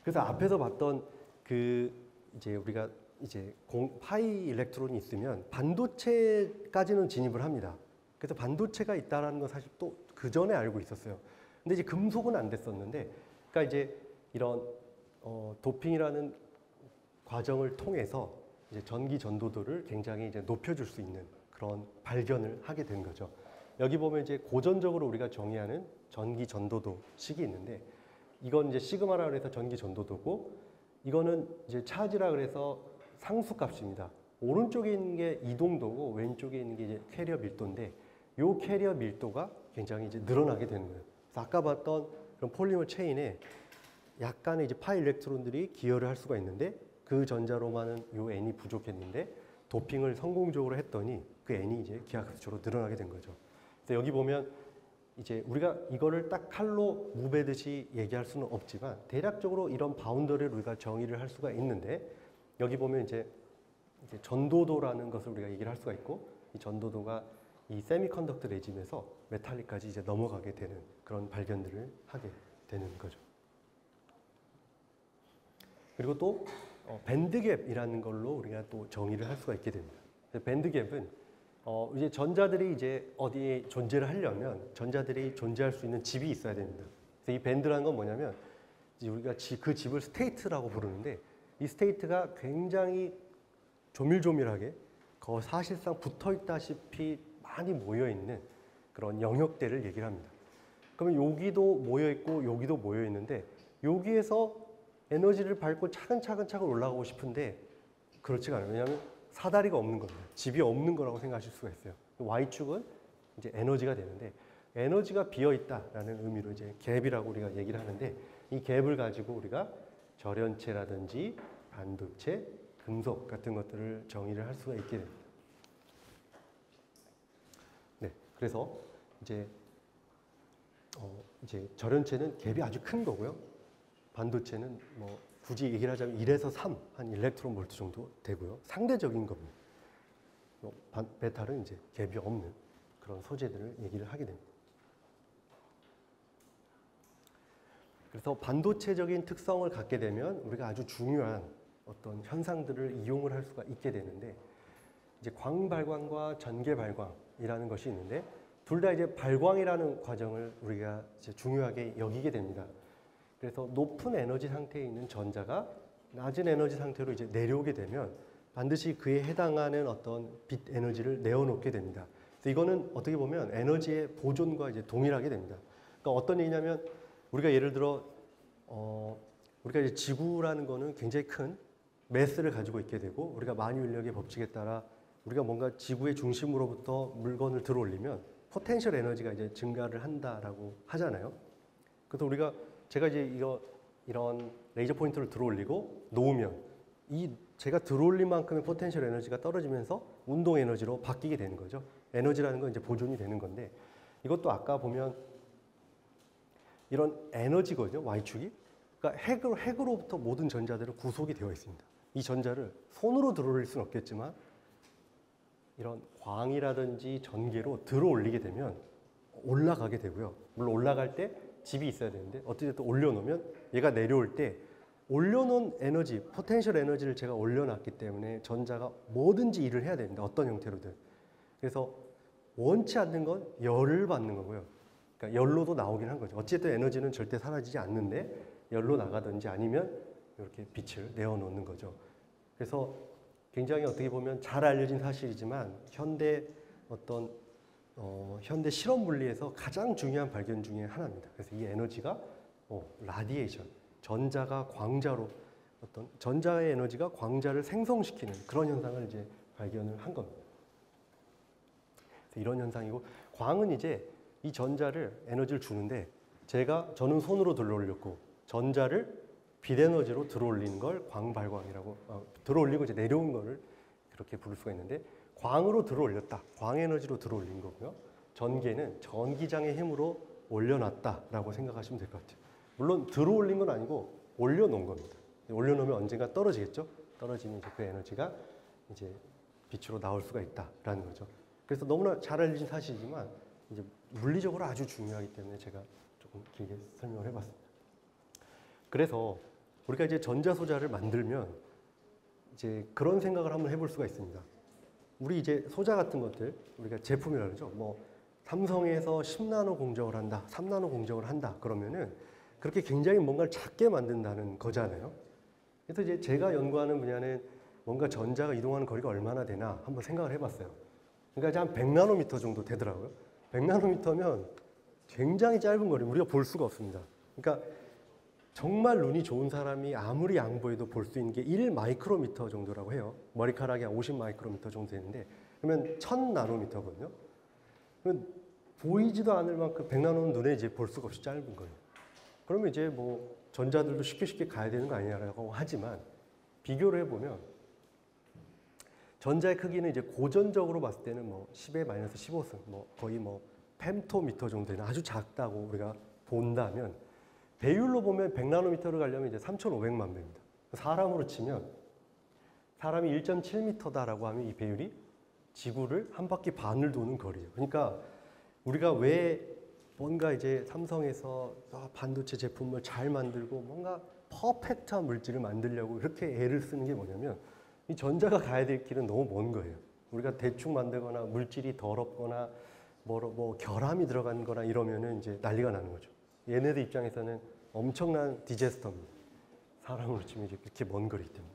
그래서 앞에서 봤던 그 이제 우리가 이제 파이 일렉트론이 있으면 반도체까지는 진입을 합니다. 그래서 반도체가 있다라는 건 사실 또 그 전에 알고 있었어요. 근데 이제 금속은 안 됐었는데, 그러니까 이제 이런 도핑이라는 과정을 통해서 이제 전기 전도도를 굉장히 이제 높여줄 수 있는 그런 발견을 하게 된 거죠. 여기 보면 이제 고전적으로 우리가 정의하는 전기 전도도식이 있는데, 이건 이제 시그마라 그래서 전기 전도도고, 이거는 이제 차지라 그래서 상수값입니다. 오른쪽에 있는 게 이동도고 왼쪽에 있는 게 이제 캐리어 밀도인데, 요 캐리어 밀도가 굉장히 이제 늘어나게 되는 거예요. 그래서 아까 봤던 그런 폴리머 체인에 약간의 이제 파이 일렉트론들이 기여를 할 수가 있는데 그 전자로만은 요 N이 부족했는데 도핑을 성공적으로 했더니 그 N이 이제 기하급수적으로 늘어나게 된 거죠. 그래서 여기 보면 이제 우리가 이거를 딱 칼로 무베듯이 얘기할 수는 없지만 대략적으로 이런 바운더리를 우리가 정의를 할 수가 있는데 여기 보면 이제 전도도라는 것을 우리가 얘기를 할 수가 있고 이 전도도가 이 세미컨덕터 레짐에서 메탈릭까지 이제 넘어가게 되는 그런 발견들을 하게 되는 거죠. 그리고 또 밴드갭이라는 걸로 우리가 또 정의를 할 수가 있게 됩니다. 밴드갭은 이제 전자들이 이제 어디에 존재를 하려면 전자들이 존재할 수 있는 집이 있어야 됩니다. 그래서 이 밴드라는 건 뭐냐면 이제 우리가 그 집을 스테이트라고 부르는데 이 스테이트가 굉장히 조밀조밀하게 사실상 붙어 있다시피 많이 모여 있는 그런 영역대를 얘기를 합니다. 그러면 여기도 모여 있고 여기도 모여 있는데 여기에서 에너지를 밟고 차근차근 올라가고 싶은데 그렇지가 않아요. 왜냐하면 사다리가 없는 겁니다. 집이 없는 거라고 생각하실 수가 있어요. Y축은 이제 에너지가 되는데 에너지가 비어 있다라는 의미로 이제 갭이라고 우리가 얘기를 하는데 이 갭을 가지고 우리가 절연체라든지 반도체, 금속 같은 것들을 정의를 할 수가 있게 됩니다. 네, 그래서 이제 절연체는 갭이 아주 큰 거고요. 반도체는 뭐 굳이 얘기를 하자면 1에서 3, 한 일렉트론 볼트 정도 되고요. 상대적인 겁니다. 메탈은 이제 갭이 없는 그런 소재들을 얘기를 하게 됩니다. 그래서 반도체적인 특성을 갖게 되면 우리가 아주 중요한 어떤 현상들을 이용을 할 수가 있게 되는데 이제 광발광과 전개 발광이라는 것이 있는데 둘 다 이제 발광이라는 과정을 우리가 이제 중요하게 여기게 됩니다. 그래서 높은 에너지 상태에 있는 전자가 낮은 에너지 상태로 이제 내려오게 되면 반드시 그에 해당하는 어떤 빛 에너지를 내어놓게 됩니다. 그래서 이거는 어떻게 보면 에너지의 보존과 이제 동일하게 됩니다. 그러니까 어떤 얘기냐면 우리가 예를 들어 우리가 이제 지구라는 거는 굉장히 큰 매스를 가지고 있게 되고 우리가 만유인력의 법칙에 따라 우리가 뭔가 지구의 중심으로부터 물건을 들어올리면 포텐셜 에너지가 이제 증가를 한다라고 하잖아요. 그래서 제가 이제 이런 레이저 포인터를 들어올리고 놓으면 제가 들어올린 만큼의 포텐셜 에너지가 떨어지면서 운동 에너지로 바뀌게 되는 거죠. 에너지라는 건 이제 보존이 되는 건데 이것도 아까 보면 이런 에너지거든요. Y축이. 그러니까 핵으로부터 모든 전자들은 구속이 되어 있습니다. 이 전자를 손으로 들어올릴 수는 없겠지만 이런 광이라든지 전기로 들어올리게 되면 올라가게 되고요. 물론 올라갈 때 집이 있어야 되는데 어찌됐든 올려놓으면 얘가 내려올 때 올려놓은 에너지, 포텐셜 에너지를 제가 올려놨기 때문에 전자가 뭐든지 일을 해야 됩니다. 어떤 형태로든. 그래서 원치 않는 건 열을 받는 거고요. 그러니까 열로도 나오긴 한 거죠. 어찌됐든 에너지는 절대 사라지지 않는데 열로 나가든지 아니면 이렇게 빛을 내어놓는 거죠. 그래서 굉장히 어떻게 보면 잘 알려진 사실이지만 현대 현대 실험 물리에서 가장 중요한 발견 중에 하나입니다. 그래서 이 에너지가 라디에이션, 전자가 광자로 전자의 에너지가 광자를 생성시키는 그런 현상을 이제 발견을 한 겁니다. 그래서 이런 현상이고, 광은 이제 이 전자를 에너지를 주는데 저는 손으로 들어올렸고 전자를 빛 에너지로 들어올리는 걸 광발광이라고, 들어올리고 이제 내려온 거를 그렇게 부를 수가 있는데, 광으로 들어올렸다, 광 에너지로 들어올린 거고요. 전기는 전기장의 힘으로 올려놨다라고 생각하시면 될 것 같아요. 물론 들어올린 건 아니고 올려놓은 겁니다. 올려놓으면 언젠가 떨어지겠죠. 떨어지면 이제 그 에너지가 이제 빛으로 나올 수가 있다라는 거죠. 그래서 너무나 잘 알려진 사실이지만 이제 물리적으로 아주 중요하기 때문에 제가 조금 길게 설명을 해봤습니다. 그래서 우리가 이제 전자소자를 만들면 이제 그런 생각을 한번 해볼 수가 있습니다. 우리 이제 소자 같은 것들, 우리가 제품이라고 그러죠. 뭐 삼성에서 10나노 공정을 한다, 3나노 공정을 한다 그러면은 그렇게 굉장히 뭔가를 작게 만든다는 거잖아요. 그래서 이제 제가 연구하는 분야는 뭔가 전자가 이동하는 거리가 얼마나 되나 한번 생각을 해봤어요. 그러니까 이제 한 100나노미터 정도 되더라고요. 100나노미터면 굉장히 짧은 거리, 우리가 볼 수가 없습니다. 그러니까 정말 눈이 좋은 사람이 아무리 양보해도 볼 수 있는 게 1마이크로미터 정도라고 해요. 머리카락이 한 50마이크로미터 정도 되는데, 그러면 1000나노미터거든요. 보이지도 않을 만큼 100나노는 눈에 이제 볼 수가 없이 짧은 거예요. 그러면 이제 뭐 전자들도 쉽게 가야 되는 거 아니냐라고 하지만, 비교를 해보면 전자의 크기는 이제 고전적으로 봤을 때는 뭐 10의 마이너스 15승, 뭐 거의 뭐 펜토미터 정도 되는 아주 작다고 우리가 본다면, 배율로 보면 100나노미터를 가려면 이제 3,500만 배입니다. 사람으로 치면 사람이 1.7m다라고 하면 이 배율이 지구를 한 바퀴 반을 도는 거리예요. 그러니까 우리가 왜 뭔가 이제 삼성에서 반도체 제품을 잘 만들고 뭔가 퍼펙트한 물질을 만들려고 이렇게 애를 쓰는 게 뭐냐면, 이 전자가 가야 될 길은 너무 먼 거예요. 우리가 대충 만들거나 물질이 더럽거나 뭐 결함이 들어간 거나 이러면은 이제 난리가 나는 거죠. 얘네들 입장에서는 엄청난 디제스터입니다. 사람으로 치면 이제 그렇게 먼 거리기 때문에.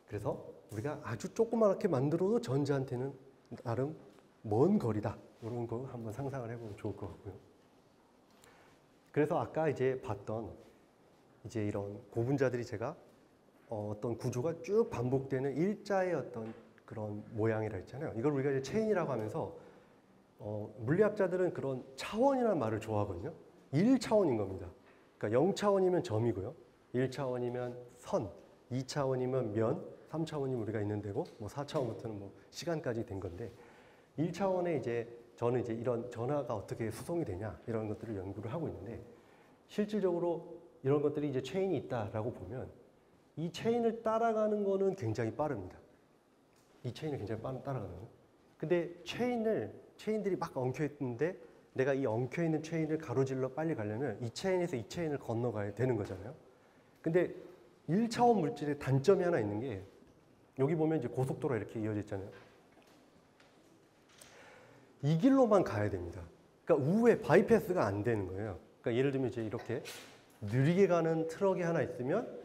그래서 우리가 아주 조그맣게 만들어도 전자한테는 나름 먼 거리다. 이런 거 한번 상상을 해보면 좋을 것 같고요. 그래서 아까 이제 봤던 이제 이런 고분자들이 제가 어떤 구조가 쭉 반복되는 일자의 어떤 그런 모양이라 했잖아요. 이걸 우리가 이제 체인이라고 하면서 물리학자들은 그런 차원이라는 말을 좋아하거든요. 1차원인 겁니다. 그러니까 0차원이면 점이고요. 1차원이면 선, 2차원이면 면, 3차원이면 우리가 있는 데고, 뭐 4차원부터는 뭐 시간까지 된 건데, 1차원에 이제 저는 이제 이런 전하가 어떻게 수송이 되냐 이런 것들을 연구를 하고 있는데, 실질적으로 이런 것들이 이제 체인이 있다라고 보면 이 체인을 따라가는 거는 굉장히 빠릅니다. 이 체인을 굉장히 따라가는 거예요. 근데 체인들이 막 엉켜 있는데 내가 이 엉켜 있는 체인을 가로질러 빨리 가려면 이 체인에서 이 체인을 건너가야 되는 거잖아요. 근데 1차원 물질의 단점이 하나 있는 게, 여기 보면 이제 고속도로가 이렇게 이어져 있잖아요. 이 길로만 가야 됩니다. 그러니까 우회 바이패스가 안 되는 거예요. 그러니까 예를 들면 이제 이렇게 느리게 가는 트럭이 하나 있으면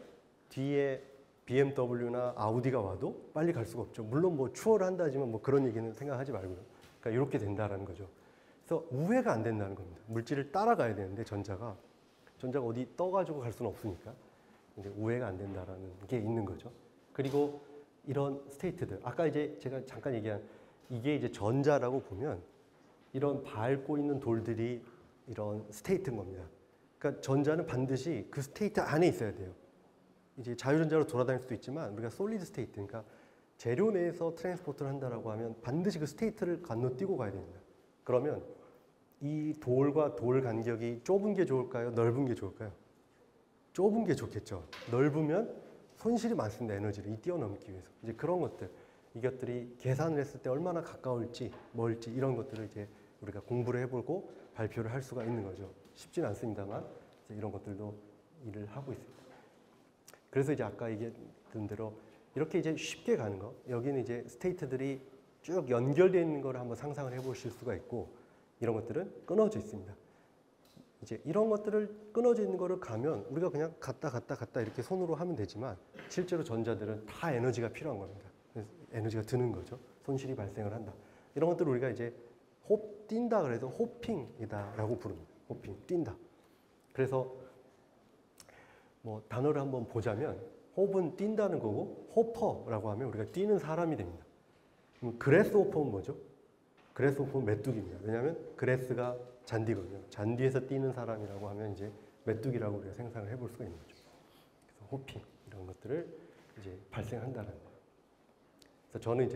뒤에 BMW나 아우디가 와도 빨리 갈 수가 없죠. 물론 뭐 추월을 한다 하지만 뭐 그런 얘기는 생각하지 말고요. 그러니까 이렇게 된다라는 거죠. 그래서 우회가 안 된다는 겁니다. 물질을 따라가야 되는데 전자가 어디 떠가지고 갈 수는 없으니까 근데 우회가 안 된다라는 게 있는 거죠. 그리고 이런 스테이트들, 아까 이제 제가 잠깐 얘기한 이게 이제 전자라고 보면 이런 밟고 있는 돌들이 이런 스테이트인 겁니다. 그러니까 전자는 반드시 그 스테이트 안에 있어야 돼요. 이제 자유전자로 돌아다닐 수도 있지만 우리가 솔리드 스테이트, 그러니까 재료 내에서 트랜스포트를 한다라고 하면 반드시 그 스테이트를 건너뛰고 가야 됩니다. 그러면 이 돌과 돌 간격이 좁은 게 좋을까요? 넓은 게 좋을까요? 좁은 게 좋겠죠. 넓으면 손실이 많습니다. 에너지를 뛰어넘기 위해서. 이제 그런 것들, 이것들이 계산을 했을 때 얼마나 가까울지, 멀지 이런 것들을 이제 우리가 공부를 해보고 발표를 할 수가 있는 거죠. 쉽진 않습니다만 이제 이런 것들도 일을 하고 있습니다. 그래서 이제 아까 얘기했던 대로 이렇게 이제 쉽게 가는 거, 여기는 이제 스테이트들이 쭉 연결되어 있는 걸 한번 상상을 해보실 수가 있고, 이런 것들은 끊어져 있습니다. 이제 이런 것들을 끊어져 있는 거를 가면 우리가 그냥 갔다 이렇게 손으로 하면 되지만 실제로 전자들은 다 에너지가 필요한 겁니다. 그래서 에너지가 드는 거죠. 손실이 발생을 한다. 이런 것들을 우리가 이제 뛴다 그래서 호핑이다라고 부릅니다. 호핑, 뛴다. 그래서 뭐 단어를 한번 보자면 홉은 뛴다는 거고 호퍼라고 하면 우리가 뛰는 사람이 됩니다. 그럼 그래스호퍼는 뭐죠? 그래스호퍼는 메뚜기입니다. 왜냐하면 그래스가 잔디거든요. 잔디에서 뛰는 사람이라고 하면 이제 메뚜기라고 우리가 생각을 해볼 수가 있는 거죠. 그래서 호핑 이런 것들을 이제 발생한다는 거예요. 그래서 저는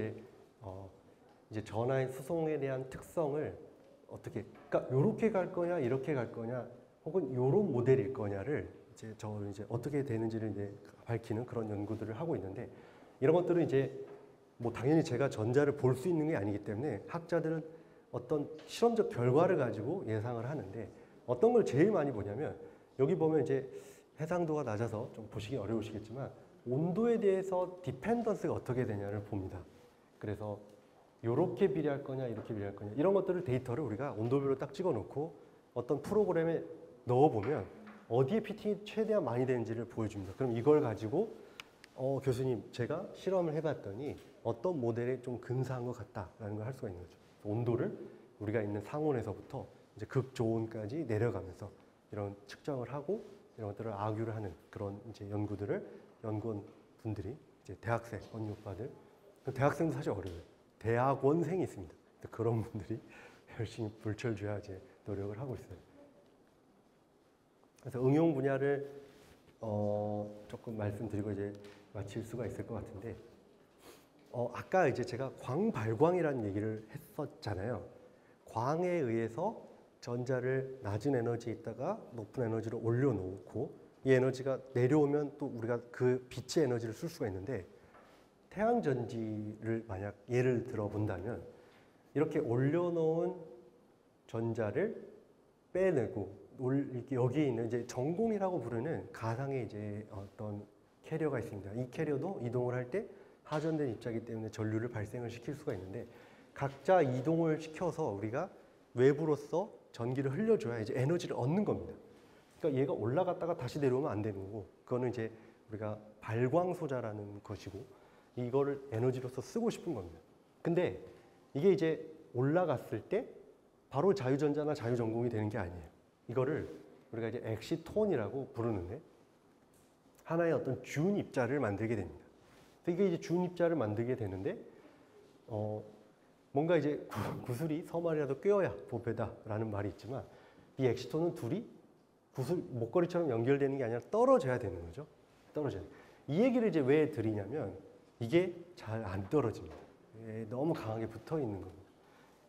이제 전하의 수송에 대한 특성을 어떻게, 그러니까 이렇게 갈 거냐, 이렇게 갈 거냐, 혹은 이런 모델일 거냐를 저는 이제 어떻게 되는지를 이제 밝히는 그런 연구들을 하고 있는데 이런 것들은 이제 뭐 당연히 제가 전자를 볼 수 있는 게 아니기 때문에 학자들은 어떤 실험적 결과를 가지고 예상을 하는데 어떤 걸 제일 많이 보냐면 여기 보면 이제 해상도가 낮아서 좀 보시기 어려우시겠지만 온도에 대해서 디펜던스가 어떻게 되냐를 봅니다. 그래서 이렇게 비례할 거냐 이렇게 비례할 거냐 이런 것들을 데이터를 우리가 온도별로 딱 찍어놓고 어떤 프로그램에 넣어보면 어디에 피팅이 최대한 많이 되는지를 보여줍니다. 그럼 이걸 가지고 교수님 제가 실험을 해봤더니 어떤 모델에 좀 근사한 것 같다라는 걸 할 수가 있는 거죠. 온도를 우리가 있는 상온에서부터 이제 극저온까지 내려가면서 이런 측정을 하고 이런 것들을 아규를 하는 그런 이제 연구들을 연구원 분들이 이제 대학생 언니오빠들 대학생도 사실 어려워요. 대학원생이 있습니다. 그런 분들이 열심히 불철주야 이제 노력을 하고 있어요. 그래서 응용 분야를 조금 말씀드리고 이제 마칠 수가 있을 것 같은데 아까 이제 제가 광발광이라는 얘기를 했었잖아요. 광에 의해서 전자를 낮은 에너지에 있다가 높은 에너지로 올려놓고 이 에너지가 내려오면 또 우리가 그 빛의 에너지를 쓸 수가 있는데 태양전지를 만약 예를 들어 본다면 이렇게 올려놓은 전자를 빼내고 여기에 있는 이제 전공이라고 부르는 가상의 이제 어떤 캐리어가 있습니다. 이 캐리어도 이동을 할 때 하전된 입자이기 때문에 전류를 발생을 시킬 수가 있는데 각자 이동을 시켜서 우리가 외부로서 전기를 흘려줘야 이제 에너지를 얻는 겁니다. 그러니까 얘가 올라갔다가 다시 내려오면 안 되는 거고 그거는 이제 우리가 발광소자라는 것이고 이거를 에너지로서 쓰고 싶은 겁니다. 근데 이게 이제 올라갔을 때 바로 자유전자나 자유전공이 되는 게 아니에요. 이거를 우리가 이제 엑시톤이라고 부르는데 하나의 어떤 준 입자를 만들게 됩니다. 이게 이제 준 입자를 만들게 되는데 뭔가 이제 구슬이 서말이라도 꿰어야 보배다라는 말이 있지만 이 엑시톤은 둘이 구슬 목걸이처럼 연결되는 게 아니라 떨어져야 되는 거죠. 떨어져야 돼. 이 얘기를 이제 왜 드리냐면 이게 잘 안 떨어집니다. 너무 강하게 붙어 있는 겁니다.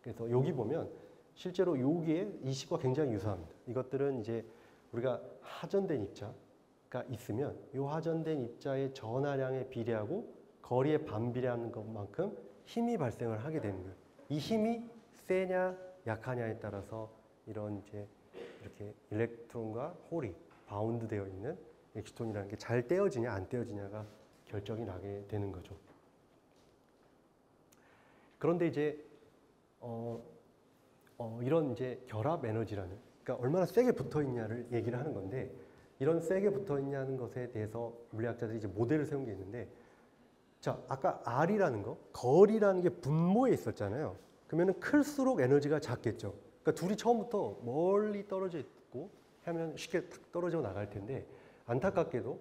그래서 여기 보면 실제로 여기에 이 식과 굉장히 유사합니다. 이것들은 이제 우리가 하전된 입자가 있으면 이 하전된 입자의 전하량에 비례하고 거리에 반비례하는 것만큼 힘이 발생을 하게 되는 거예요. 이 힘이 세냐 약하냐에 따라서 이런 이제 이렇게 일렉트론과 홀이 바운드 되어 있는 엑시톤이라는 게 잘 떼어지냐 안 떼어지냐가 결정이 나게 되는 거죠. 그런데 이제 이런 이제 결합 에너지라는, 그러니까 얼마나 세게 붙어 있냐를 얘기를 하는 건데, 이런 세게 붙어 있냐는 것에 대해서 물리학자들이 이제 모델을 세운 게 있는데, 자, 아까 R이라는 거, 거리라는 게 분모에 있었잖아요. 그러면은 클수록 에너지가 작겠죠. 그러니까 둘이 처음부터 멀리 떨어져 있고 하면 쉽게 탁 떨어져 나갈 텐데, 안타깝게도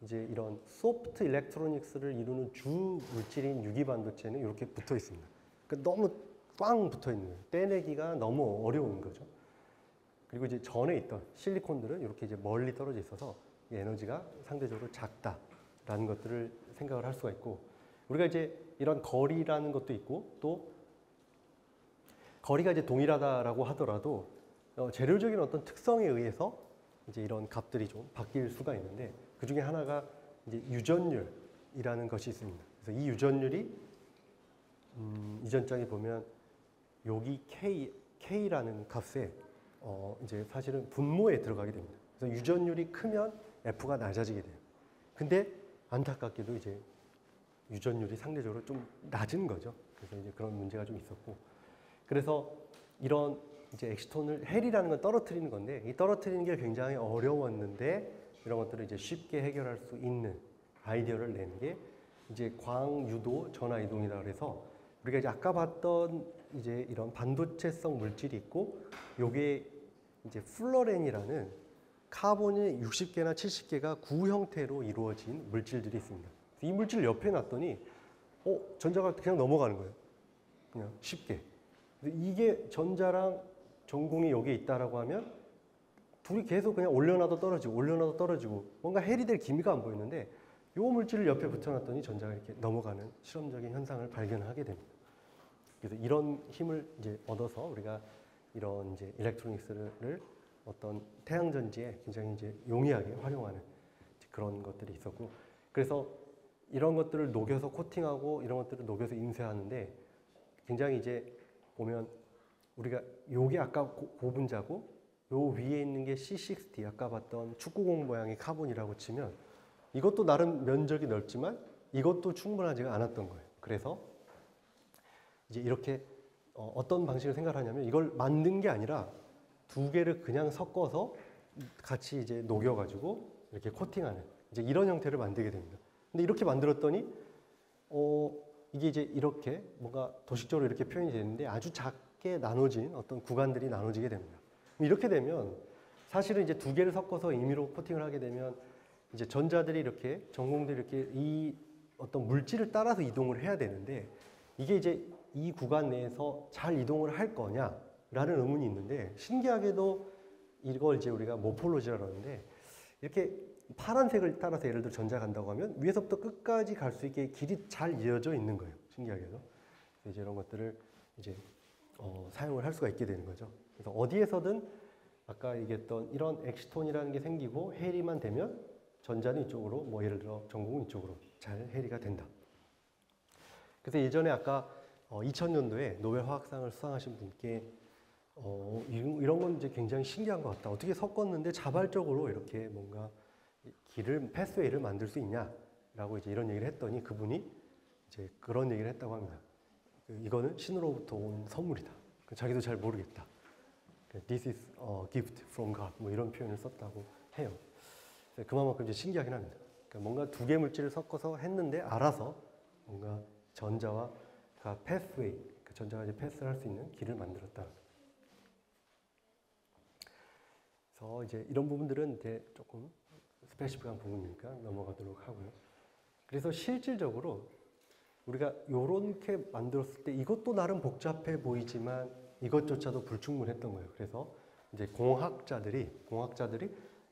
이제 이런 소프트 일렉트로닉스를 이루는 주 물질인 유기 반도체는 이렇게 붙어 있습니다. 그러니까 너무 꽝 붙어 있는 거예요. 떼내기가 너무 어려운 거죠. 그리고 이제 전에 있던 실리콘들은 이렇게 이제 멀리 떨어져 있어서 이 에너지가 상대적으로 작다라는 것들을 생각을 할 수가 있고, 우리가 이제 이런 거리라는 것도 있고, 또 거리가 이제 동일하다라고 하더라도 재료적인 어떤 특성에 의해서 이제 이런 값들이 좀 바뀔 수가 있는데, 그 중에 하나가 이제 유전율이라는 것이 있습니다. 그래서 이 유전율이 이전 장에 보면 여기 K라는 값에 이제 사실은 분모에 들어가게 됩니다. 그래서 유전율이 크면 F가 낮아지게 돼요. 근데 안타깝게도 이제 유전율이 상대적으로 좀 낮은 거죠. 그래서 이제 그런 문제가 좀 있었고, 그래서 이런 이제 엑시톤을 헬이라는 건 떨어뜨리는 건데 이 떨어뜨리는 게 굉장히 어려웠는데 이런 것들을 이제 쉽게 해결할 수 있는 아이디어를 낸 게 이제 광유도 전화 이동이라 그래서 우리가 이제 아까 봤던 이제 이런 반도체성 물질이 있고 요게 이제 플러렌이라는 카본이 60개나 70개가 구 형태로 이루어진 물질들이 있습니다. 이 물질 옆에 놨더니 전자가 그냥 넘어가는 거예요. 그냥 쉽게. 근데 이게 전자랑 전공이 여기에 있다라고 하면 둘이 계속 그냥 올려놔도 떨어지고 올려놔도 떨어지고 뭔가 해리 될 기미가 안 보이는데 이 물질을 옆에 붙여놨더니 전자가 이렇게 넘어가는 실험적인 현상을 발견하게 됩니다. 그래서 이런 힘을 이제 얻어서 우리가 이런 이제 일렉트로닉스를 어떤 태양 전지에 굉장히 이제 용이하게 활용하는 그런 것들이 있었고 그래서 이런 것들을 녹여서 코팅하고 이런 것들을 녹여서 인쇄하는데 굉장히 이제 보면 우리가 요게 아까 고분자고 요 위에 있는 게 C60 아까 봤던 축구공 모양의 카본이라고 치면 이것도 나름 면적이 넓지만 이것도 충분하지가 않았던 거예요. 그래서 이제 이렇게 어떤 방식을 생각하냐면 이걸 만든 게 아니라 두 개를 그냥 섞어서 같이 이제 녹여가지고 이렇게 코팅하는 이제 이런 형태를 만들게 됩니다. 근데 이렇게 만들었더니 이게 이제 이렇게 뭔가 도식적으로 이렇게 표현이 되는데 아주 작게 나눠진 어떤 구간들이 나눠지게 됩니다. 이렇게 되면 사실은 이제 두 개를 섞어서 임의로 코팅을 하게 되면 이제 전자들이 이렇게 전공들이 이렇게 이 어떤 물질을 따라서 이동을 해야 되는데 이게 이제 이 구간 내에서 잘 이동을 할 거냐라는 의문이 있는데 신기하게도 이걸 이제 우리가 모폴로지라고 하는데 이렇게 파란색을 따라서 예를 들어 전자 간다고 하면 위에서부터 끝까지 갈 수 있게 길이 잘 이어져 있는 거예요. 신기하게도. 이제 이런 것들을 이제 사용을 할 수가 있게 되는 거죠. 그래서 어디에서든 아까 얘기했던 이런 엑시톤이라는 게 생기고 해리만 되면 전자는 이쪽으로 뭐 예를 들어 전공은 이쪽으로 잘 해리가 된다. 그래서 예전에 아까 2000년도에 노벨 화학상을 수상하신 분께 이런 건 이제 굉장히 신기한 것 같다. 어떻게 섞었는데 자발적으로 이렇게 뭔가 길을 패스웨이를 만들 수 있냐라고 이제 이런 얘기를 했더니 그분이 이제 그런 얘기를 했다고 합니다. 이거는 신으로부터 온 선물이다. 자기도 잘 모르겠다. This is a gift from God. 뭐 이런 표현을 썼다고 해요. 그만큼 이제 신기하긴 합니다. 그러니까 뭔가 두 개 물질을 섞어서 했는데 알아서 뭔가 전자가 패스웨이, 그 전자가 이제 패스를 할 수 있는 길을 만들었다. 그래서 이제 이런 부분들은 이제 조금 스페시픽한 부분이니까 넘어가도록 하고요. 그래서 실질적으로 우리가 요렇게 만들었을 때 이것도 나름 복잡해 보이지만 이것조차도 불충분했던 거예요. 그래서 이제 공학자들이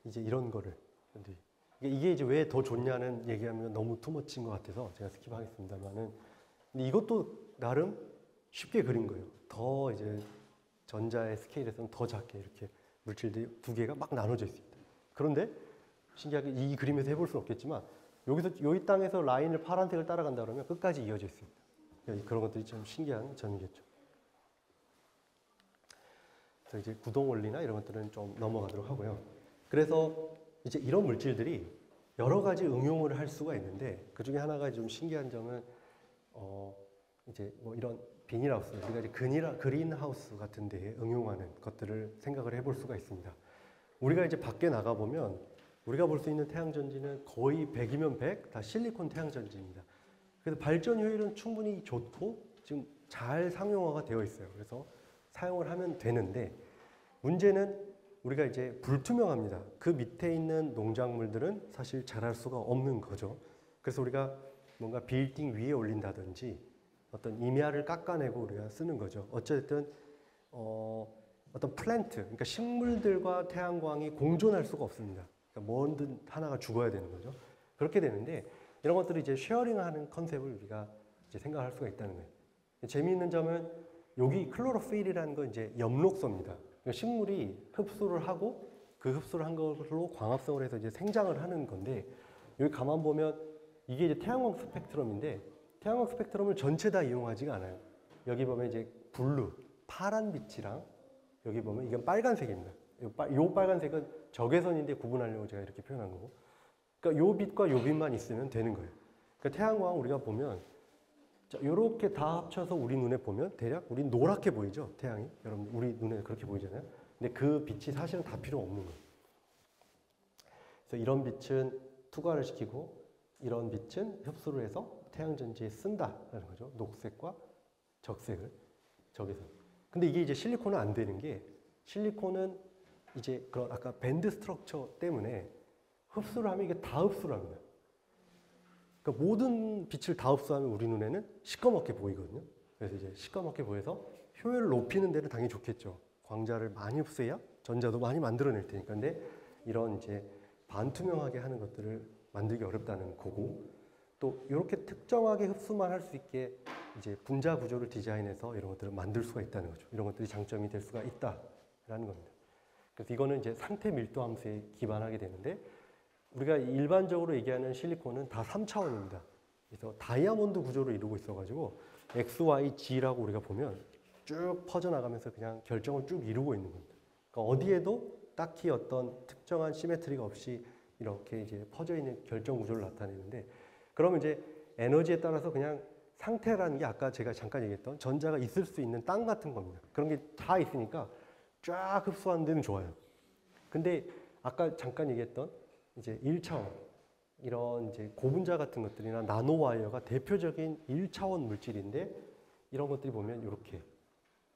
이제 이런 거를 이게 이제 왜 더 좋냐는 얘기하면 너무 투머치인 것 같아서 제가 스킵하겠습니다만은 근데 이것도 나름 쉽게 그린 거예요. 더 이제 전자의 스케일에서는 더 작게 이렇게 물질들이 두 개가 막 나눠져 있습니다. 그런데 신기하게 이 그림에서 해볼 수는 없겠지만 여기서 이 땅에서 라인을 파란색을 따라간다 그러면 끝까지 이어져 있습니다. 그런 것들이 좀 신기한 점이겠죠. 그래서 이제 구동 원리나 이런 것들은 좀 넘어가도록 하고요. 그래서 이제 이런 물질들이 여러 가지 응용을 할 수가 있는데 그 중에 하나가 좀 신기한 점은 이제 뭐 이런 비닐하우스, 우리가 이제 그린하우스 같은 데에 응용하는 것들을 생각을 해볼 수가 있습니다. 우리가 이제 밖에 나가 보면 우리가 볼 수 있는 태양전지는 거의 100이면 100 다 실리콘 태양전지입니다. 그래서 발전 효율은 충분히 좋고 지금 잘 상용화가 되어 있어요. 그래서 사용을 하면 되는데 문제는 우리가 이제 불투명합니다. 그 밑에 있는 농작물들은 사실 자랄 수가 없는 거죠. 그래서 우리가 뭔가 빌딩 위에 올린다든지 어떤 임야를 깎아내고 우리가 쓰는 거죠. 어쨌든 어떤 플랜트, 그러니까 식물들과 태양광이 공존할 수가 없습니다. 그러니까 뭐든 하나가 죽어야 되는 거죠. 그렇게 되는데 이런 것들을 이제 쉐어링하는 컨셉을 우리가 이제 생각할 수가 있다는 거예요. 재미있는 점은 여기 클로로필이라는 건 이제 엽록소입니다. 그러니까 식물이 흡수를 하고 그 흡수를 한 걸로 광합성을 해서 이제 생장을 하는 건데 여기 가만 보면 이게 이제 태양광 스펙트럼인데 태양광 스펙트럼을 전체 다 이용하지가 않아요. 여기 보면 이제 블루, 파란 빛이랑 여기 보면 이건 빨간색입니다. 요 빨간색은 적외선인데 구분하려고 제가 이렇게 표현한 거고. 그러니까 요 빛과 요 빛만 있으면 되는 거예요. 그러니까 태양광 우리가 보면 자, 이렇게 다 합쳐서 우리 눈에 보면 대략 우리 노랗게 보이죠? 태양이. 여러분 우리 눈에 그렇게 보이잖아요. 근데 그 빛이 사실은 다 필요 없는 거예요. 그래서 이런 빛은 투과를 시키고 이런 빛은 흡수를 해서 태양전지에 쓴다라는 거죠. 녹색과 적색을 저기서. 근데 이게 이제 실리콘은 안 되는 게 실리콘은 이제 그런 아까 밴드 스트럭처 때문에 흡수를 하면 이게 다 흡수를 합니다. 그러니까 모든 빛을 다 흡수하면 우리 눈에는 시꺼멓게 보이거든요. 그래서 이제 시꺼멓게 보여서 효율을 높이는 데는 당연히 좋겠죠. 광자를 많이 흡수해야 전자도 많이 만들어낼 테니까. 근데 이런 이제 반투명하게 하는 것들을 만들기 어렵다는 거고, 또 이렇게 특정하게 흡수만 할 수 있게 이제 분자 구조를 디자인해서 이런 것들을 만들 수가 있다는 거죠. 이런 것들이 장점이 될 수가 있다라는 겁니다. 그래서 이거는 이제 상태 밀도 함수에 기반하게 되는데, 우리가 일반적으로 얘기하는 실리콘은 다 3차원입니다. 그래서 다이아몬드 구조를 이루고 있어가지고 X, Y, G라고 우리가 보면 쭉 퍼져나가면서 그냥 결정을 쭉 이루고 있는 겁니다. 그러니까 어디에도 딱히 어떤 특정한 시메트리가 없이 이렇게 이제 퍼져 있는 결정 구조를 나타내는데, 그러면 이제 에너지에 따라서 그냥 상태라는 게 아까 제가 잠깐 얘기했던 전자가 있을 수 있는 땅 같은 겁니다. 그런 게 다 있으니까 쫙 흡수하는 데는 좋아요. 근데 아까 잠깐 얘기했던 이제 1차원 이런 이제 고분자 같은 것들이나 나노 와이어가 대표적인 1차원 물질인데, 이런 것들이 보면 이렇게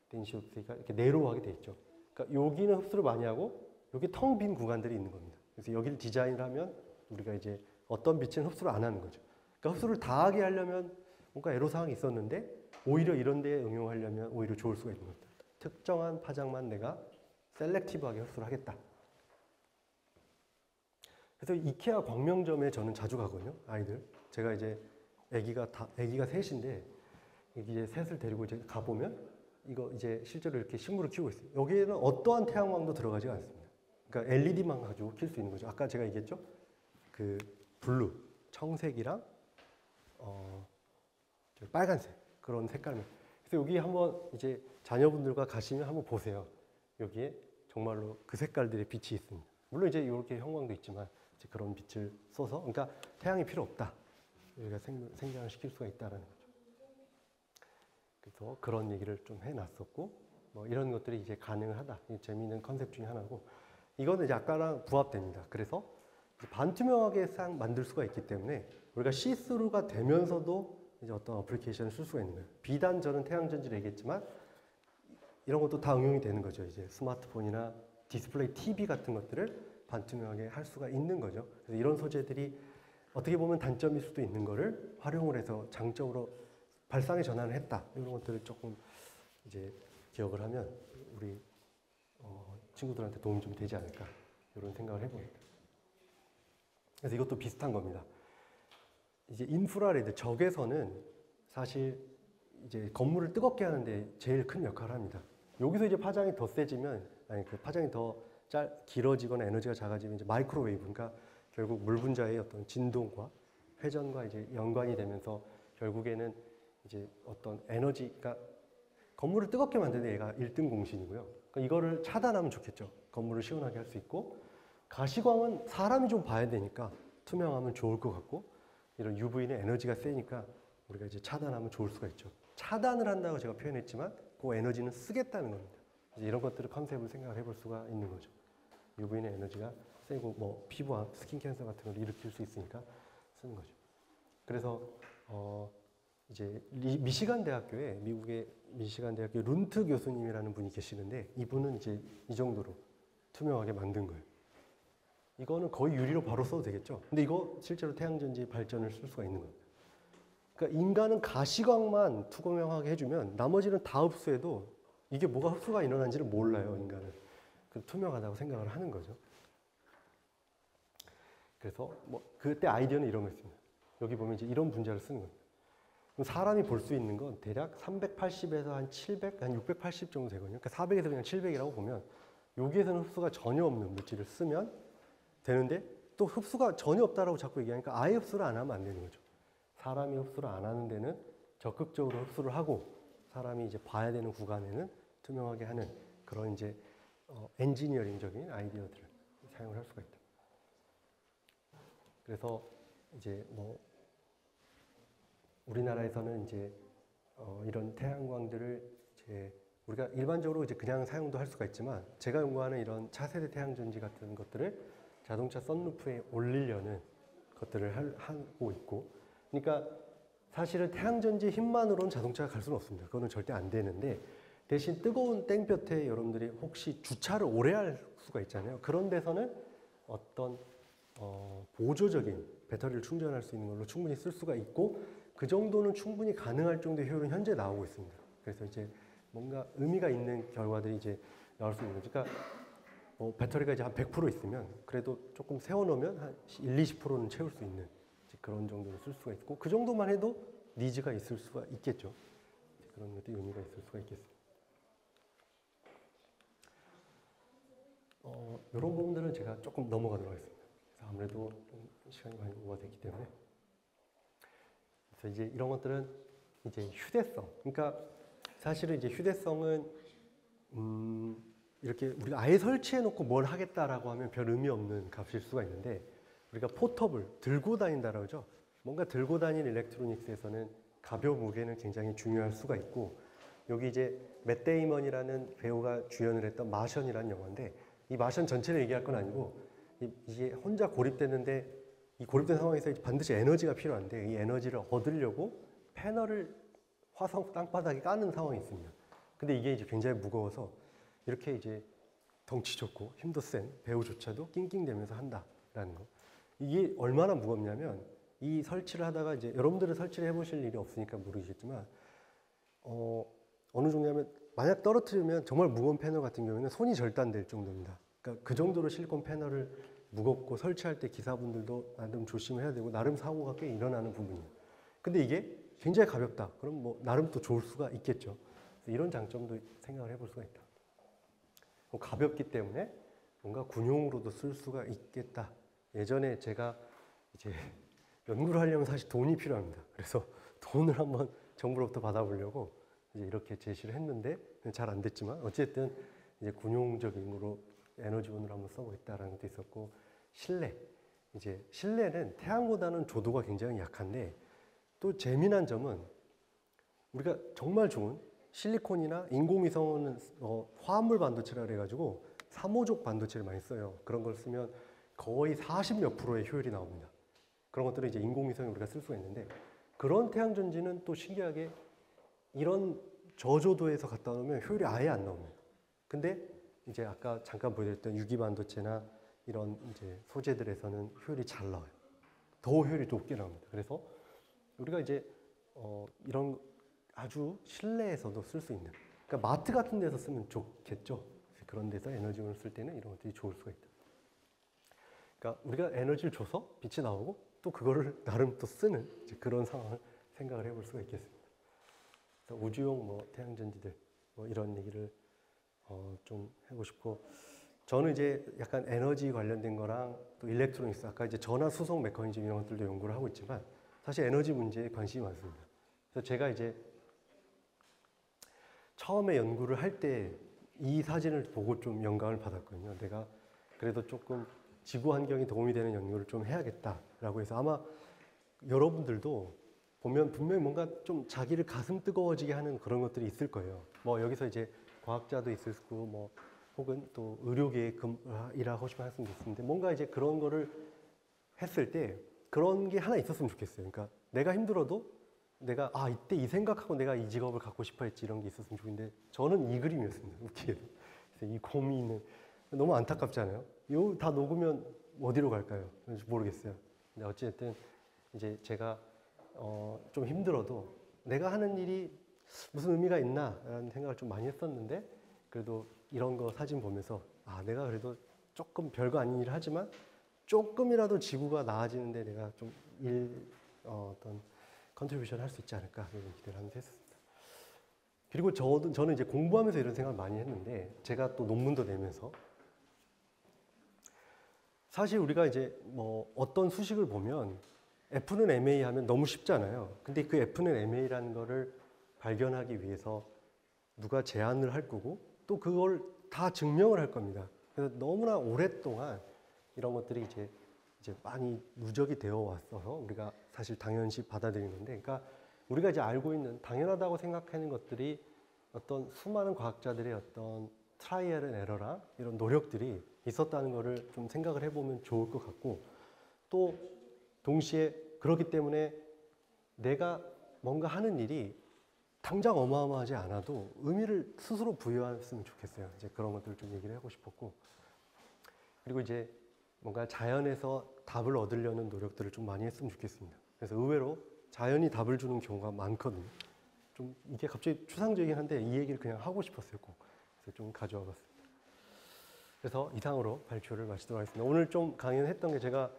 덴시오스가 이렇게 내로우하게 돼 있죠. 그러니까 여기는 흡수를 많이 하고 여기 텅 빈 구간들이 있는 겁니다. 그래서 여기를 디자인을 하면 우리가 이제 어떤 빛은 흡수를 안 하는 거죠. 그러니까 흡수를 다 하게 하려면 뭔가 애로사항이 있었는데 오히려 이런 데에 응용하려면 오히려 좋을 수가 있는 겁니다. 특정한 파장만 내가 셀렉티브하게 흡수를 하겠다. 그래서 이케아 광명점에 저는 자주 가거든요, 아이들. 제가 이제 아기가 셋인데, 이제 셋을 데리고 이제 가보면, 이거 이제 실제로 이렇게 식물을 키우고 있어요. 여기에는 어떠한 태양광도 들어가지 않습니다. 그러니까 LED만 가지고 킬 수 있는 거죠. 아까 제가 얘기했죠? 그 블루, 청색이랑, 빨간색, 그런 색깔만. 그래서 여기 한번 이제 자녀분들과 가시면 한번 보세요. 여기에 정말로 그 색깔들의 빛이 있습니다. 물론 이제 이렇게 형광도 있지만, 그런 빛을 쏘서, 그러니까 태양이 필요 없다. 우리가 생장을 시킬 수가 있다는 거죠. 그래서 그런 얘기를 좀 해놨었고, 뭐 이런 것들이 이제 가능을 하다. 재미있는 컨셉 중에 하나고, 이거는 이제 아까랑 부합됩니다. 그래서 반투명하게 만들 수가 있기 때문에 우리가 시스루가 되면서도 이제 어떤 어플리케이션을 쓸 수가 있는 거예요. 비단 저는 태양전지를 얘기했지만 이런 것도 다 응용이 되는 거죠. 이제 스마트폰이나 디스플레이 TV 같은 것들을 반투명하게 할 수가 있는 거죠. 그래서 이런 소재들이 어떻게 보면 단점일 수도 있는 거를 활용을 해서 장점으로 발상의 전환을 했다. 이런 것들을 조금 이제 기억을 하면 우리 친구들한테 도움이 좀 되지 않을까, 이런 생각을 해봅니다. 그래서 이것도 비슷한 겁니다. 이제 인프라레드 적외선은 사실 이제 건물을 뜨겁게 하는데 제일 큰 역할을 합니다. 여기서 이제 파장이 더 세지면, 아니 그 파장이 더 길어지거나 에너지가 작아지면 이제 마이크로웨이브, 그러니까 결국 물 분자의 어떤 진동과 회전과 이제 연관이 되면서 결국에는 이제 어떤 에너지가, 건물을 뜨겁게 만드는 얘가 1등 공신이고요. 그러니까 이거를 차단하면 좋겠죠. 건물을 시원하게 할 수 있고, 가시광은 사람이 좀 봐야 되니까 투명하면 좋을 것 같고, 이런 UV는 에너지가 세니까 우리가 이제 차단하면 좋을 수가 있죠. 차단을 한다고 제가 표현했지만 그 에너지는 쓰겠다는 겁니다. 이런 것들을 컨셉을 생각을 해볼 수가 있는 거죠. UV는 에너지가 세고 뭐 피부암, 스킨 캔서 같은 걸 일으킬 수 있으니까 쓰는 거죠. 그래서 이제 미시간 대학교에, 미국의 미시간 대학교 룬트 교수님이라는 분이 계시는데, 이분은 이제 이 정도로 투명하게 만든 거예요. 이거는 거의 유리로 바로 써도 되겠죠. 근데 이거 실제로 태양전지 발전을 쓸 수가 있는 겁니다. 그러니까 인간은 가시광만 투명하게 해주면 나머지는 다 흡수해도 이게 뭐가 흡수가 일어난지를 몰라요, 인간은. 그 투명하다고 생각을 하는 거죠. 그래서 뭐 그때 아이디어는 이런 거였습니다. 여기 보면 이제 이런 분자를 쓰는 겁니다. 사람이 볼 수 있는 건 대략 380에서 한 700, 한 680 정도 되거든요. 그러니까 400에서 그냥 700이라고 보면, 여기에서는 흡수가 전혀 없는 물질을 쓰면 되는데, 또 흡수가 전혀 없다라고 자꾸 얘기하니까 아예 흡수를 안 하면 안 되는 거죠. 사람이 흡수를 안 하는 데는 적극적으로 흡수를 하고, 사람이 이제 봐야 되는 구간에는 투명하게 하는 그런 이제 엔지니어링적인 아이디어들을 사용을 할 수가 있다. 그래서 이제 뭐 우리나라에서는 이제 이런 태양광들을 이제 우리가 일반적으로 이제 그냥 사용도 할 수가 있지만 제가 연구하는 이런 차세대 태양전지 같은 것들을 자동차 썬루프에 올리려는 것들을 하고 있고, 그러니까 사실은 태양전지 힘만으로는 자동차가 갈 수는 없습니다. 그거는 절대 안 되는데, 대신 뜨거운 땡볕에 여러분들이 혹시 주차를 오래 할 수가 있잖아요. 그런 데서는 어떤 보조적인 배터리를 충전할 수 있는 걸로 충분히 쓸 수가 있고, 그 정도는 충분히 가능할 정도의 효율은 현재 나오고 있습니다. 그래서 이제 뭔가 의미가 있는 결과들이 이제 나올 수 있는 거죠. 그러니까 배터리가 이제 한 100% 있으면 그래도 조금 세워놓으면 한 20%는 채울 수 있는 그런 정도로 쓸 수가 있고, 그 정도만 해도 니즈가 있을 수가 있겠죠. 그런 것도 의미가 있을 수가 있겠습니다. 이런 부분들은 제가 조금 넘어가도록 하겠습니다. 그래서 아무래도 좀 시간이 많이 오버됐기 때문에. 그래서 이제 이런 것들은 이제 휴대성. 그러니까 사실은 이제 휴대성은 이렇게 우리가 아예 설치해 놓고 뭘 하겠다라고 하면 별 의미 없는 값일 수가 있는데, 우리가 포터블, 들고 다닌다라고 하죠. 뭔가 들고 다니는 일렉트로닉스에서는 가벼운 무게는 굉장히 중요할 수가 있고, 여기 이제 맷 데이먼이라는 배우가 주연을 했던 마션이라는 영화인데, 이 마션 전체를 얘기할 건 아니고 이게 혼자 고립됐는데 이 고립된 상황에서 반드시 에너지가 필요한데, 이 에너지를 얻으려고 패널을 화성 땅바닥에 까는 상황이 있습니다. 근데 이게 이제 굉장히 무거워서 이렇게 이제 덩치 좋고 힘도 센 배우조차도 낑낑대면서 한다라는 거. 이게 얼마나 무겁냐면, 이 설치를 하다가 이제 여러분들은 설치를 해보실 일이 없으니까 모르시겠지만 어느 정도냐면, 만약 떨어뜨리면 정말 무거운 패널 같은 경우에는 손이 절단될 정도입니다. 그러니까 그 정도로 실리콘 패널을 무겁고 설치할 때 기사분들도 나름 조심을 해야 되고 나름 사고가 꽤 일어나는 부분이에요. 근데 이게 굉장히 가볍다. 그럼 뭐 나름 또 좋을 수가 있겠죠. 이런 장점도 생각을 해볼 수가 있다. 가볍기 때문에 뭔가 군용으로도 쓸 수가 있겠다. 예전에 제가 이제 연구를 하려면 사실 돈이 필요합니다. 그래서 돈을 한번 정부로부터 받아보려고 이제 이렇게 제시를 했는데 잘 안 됐지만, 어쨌든 이제 군용적인 거로 에너지원으로 한번 써보겠다라는 것도 있었고, 이제 실내는 태양보다는 조도가 굉장히 약한데, 또 재미난 점은 우리가 정말 좋은 실리콘이나 인공위성은 화합물 반도체라 그래가지고 3호족 반도체를 많이 써요. 그런 걸 쓰면 거의 40몇 %의 효율이 나옵니다. 그런 것들은 이제 인공위성에 우리가 쓸 수가 있는데, 그런 태양전지는 또 신기하게 이런 저조도에서 갖다 놓으면 효율이 아예 안 나옵니다. 근데 이제 아까 잠깐 보여드렸던 유기 반도체나 이런 이제 소재들에서는 효율이 잘 나와요. 더 효율이 높게 나옵니다. 그래서 우리가 이제 이런 아주 실내에서도 쓸 수 있는, 그러니까 마트 같은 데서 쓰면 좋겠죠. 그런 데서 에너지원을 쓸 때는 이런 것들이 좋을 수가 있다. 그러니까 우리가 에너지를 줘서 빛이 나오고 또 그거를 나름 또 쓰는 그런 상황을 생각을 해볼 수가 있겠습니다. 그래서 우주용 뭐 태양전지들 뭐 이런 얘기를 좀 해보고 싶고, 저는 이제 약간 에너지 관련된 거랑 또 일렉트로닉스, 아까 이제 전화 수송 메커니즘 이런 것들도 연구를 하고 있지만 사실 에너지 문제에 관심이 많습니다. 그래서 제가 이제 처음에 연구를 할 때 이 사진을 보고 좀 영감을 받았거든요. 내가 그래도 조금 지구 환경에 도움이 되는 연구를 좀 해야겠다라고 해서, 아마 여러분들도 보면 분명히 뭔가 좀 자기를 가슴 뜨거워지게 하는 그런 것들이 있을 거예요. 뭐 여기서 이제 과학자도 있을 거고, 뭐 혹은 또 의료계에 일하고 싶은 학생도 있는데, 뭔가 이제 그런 거를 했을 때 그런 게 하나 있었으면 좋겠어요. 그러니까 내가 힘들어도 내가 이때 이 생각하고 내가 이 직업을 갖고 싶어 했지, 이런 게 있었으면 좋겠는데, 저는 이 그림이었습니다. 웃기게도. 그래서 이 고민은 너무 안타깝잖아요. 이거 다 녹으면 어디로 갈까요? 모르겠어요. 근데 어쨌든 이제 제가 좀 힘들어도 내가 하는 일이 무슨 의미가 있나라는 생각을 좀 많이 했었는데, 그래도 이런 거 사진 보면서 내가 그래도 조금 별거 아닌 일을 하지만 조금이라도 지구가 나아지는데 내가 좀 어떤 컨트리뷰션을 할 수 있지 않을까, 이런 기대를 하면서 했었습니다. 그리고 저는 이제 공부하면서 이런 생각을 많이 했는데, 제가 또 논문도 내면서 사실 우리가 이제 뭐 어떤 수식을 보면 F는 MA 하면 너무 쉽잖아요. 근데 그 F는 MA라는 거를 발견하기 위해서 누가 제안을 할 거고 또 그걸 다 증명을 할 겁니다. 그래서 너무나 오랫동안 이런 것들이 이제 많이 누적이 되어 왔어서 우리가 사실 당연시 받아들이는데, 그러니까 우리가 이제 알고 있는 당연하다고 생각하는 것들이 어떤 수많은 과학자들의 어떤 트라이얼 앤 에러랑 이런 노력들이 있었다는 것을 좀 생각을 해보면 좋을 것 같고, 또 동시에 그렇기 때문에 내가 뭔가 하는 일이 당장 어마어마하지 않아도 의미를 스스로 부여했으면 좋겠어요. 이제 그런 것들을 좀 얘기를 하고 싶었고, 그리고 이제 뭔가 자연에서 답을 얻으려는 노력들을 좀 많이 했으면 좋겠습니다. 그래서 의외로 자연이 답을 주는 경우가 많거든요. 좀 이게 갑자기 추상적이긴 한데 이 얘기를 그냥 하고 싶었어요, 꼭. 그래서 좀 가져와 봤습니다. 그래서 이상으로 발표를 마치도록 하겠습니다. 오늘 좀 강연했던 게, 제가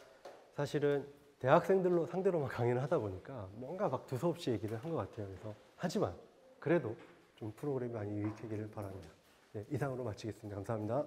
사실은 대학생들로 상대로만 강연을 하다 보니까 뭔가 막 두서없이 얘기를 한 것 같아요. 그래서 하지만 그래도 좀 프로그램이 많이 유익하기를 바랍니다. 네, 이상으로 마치겠습니다. 감사합니다.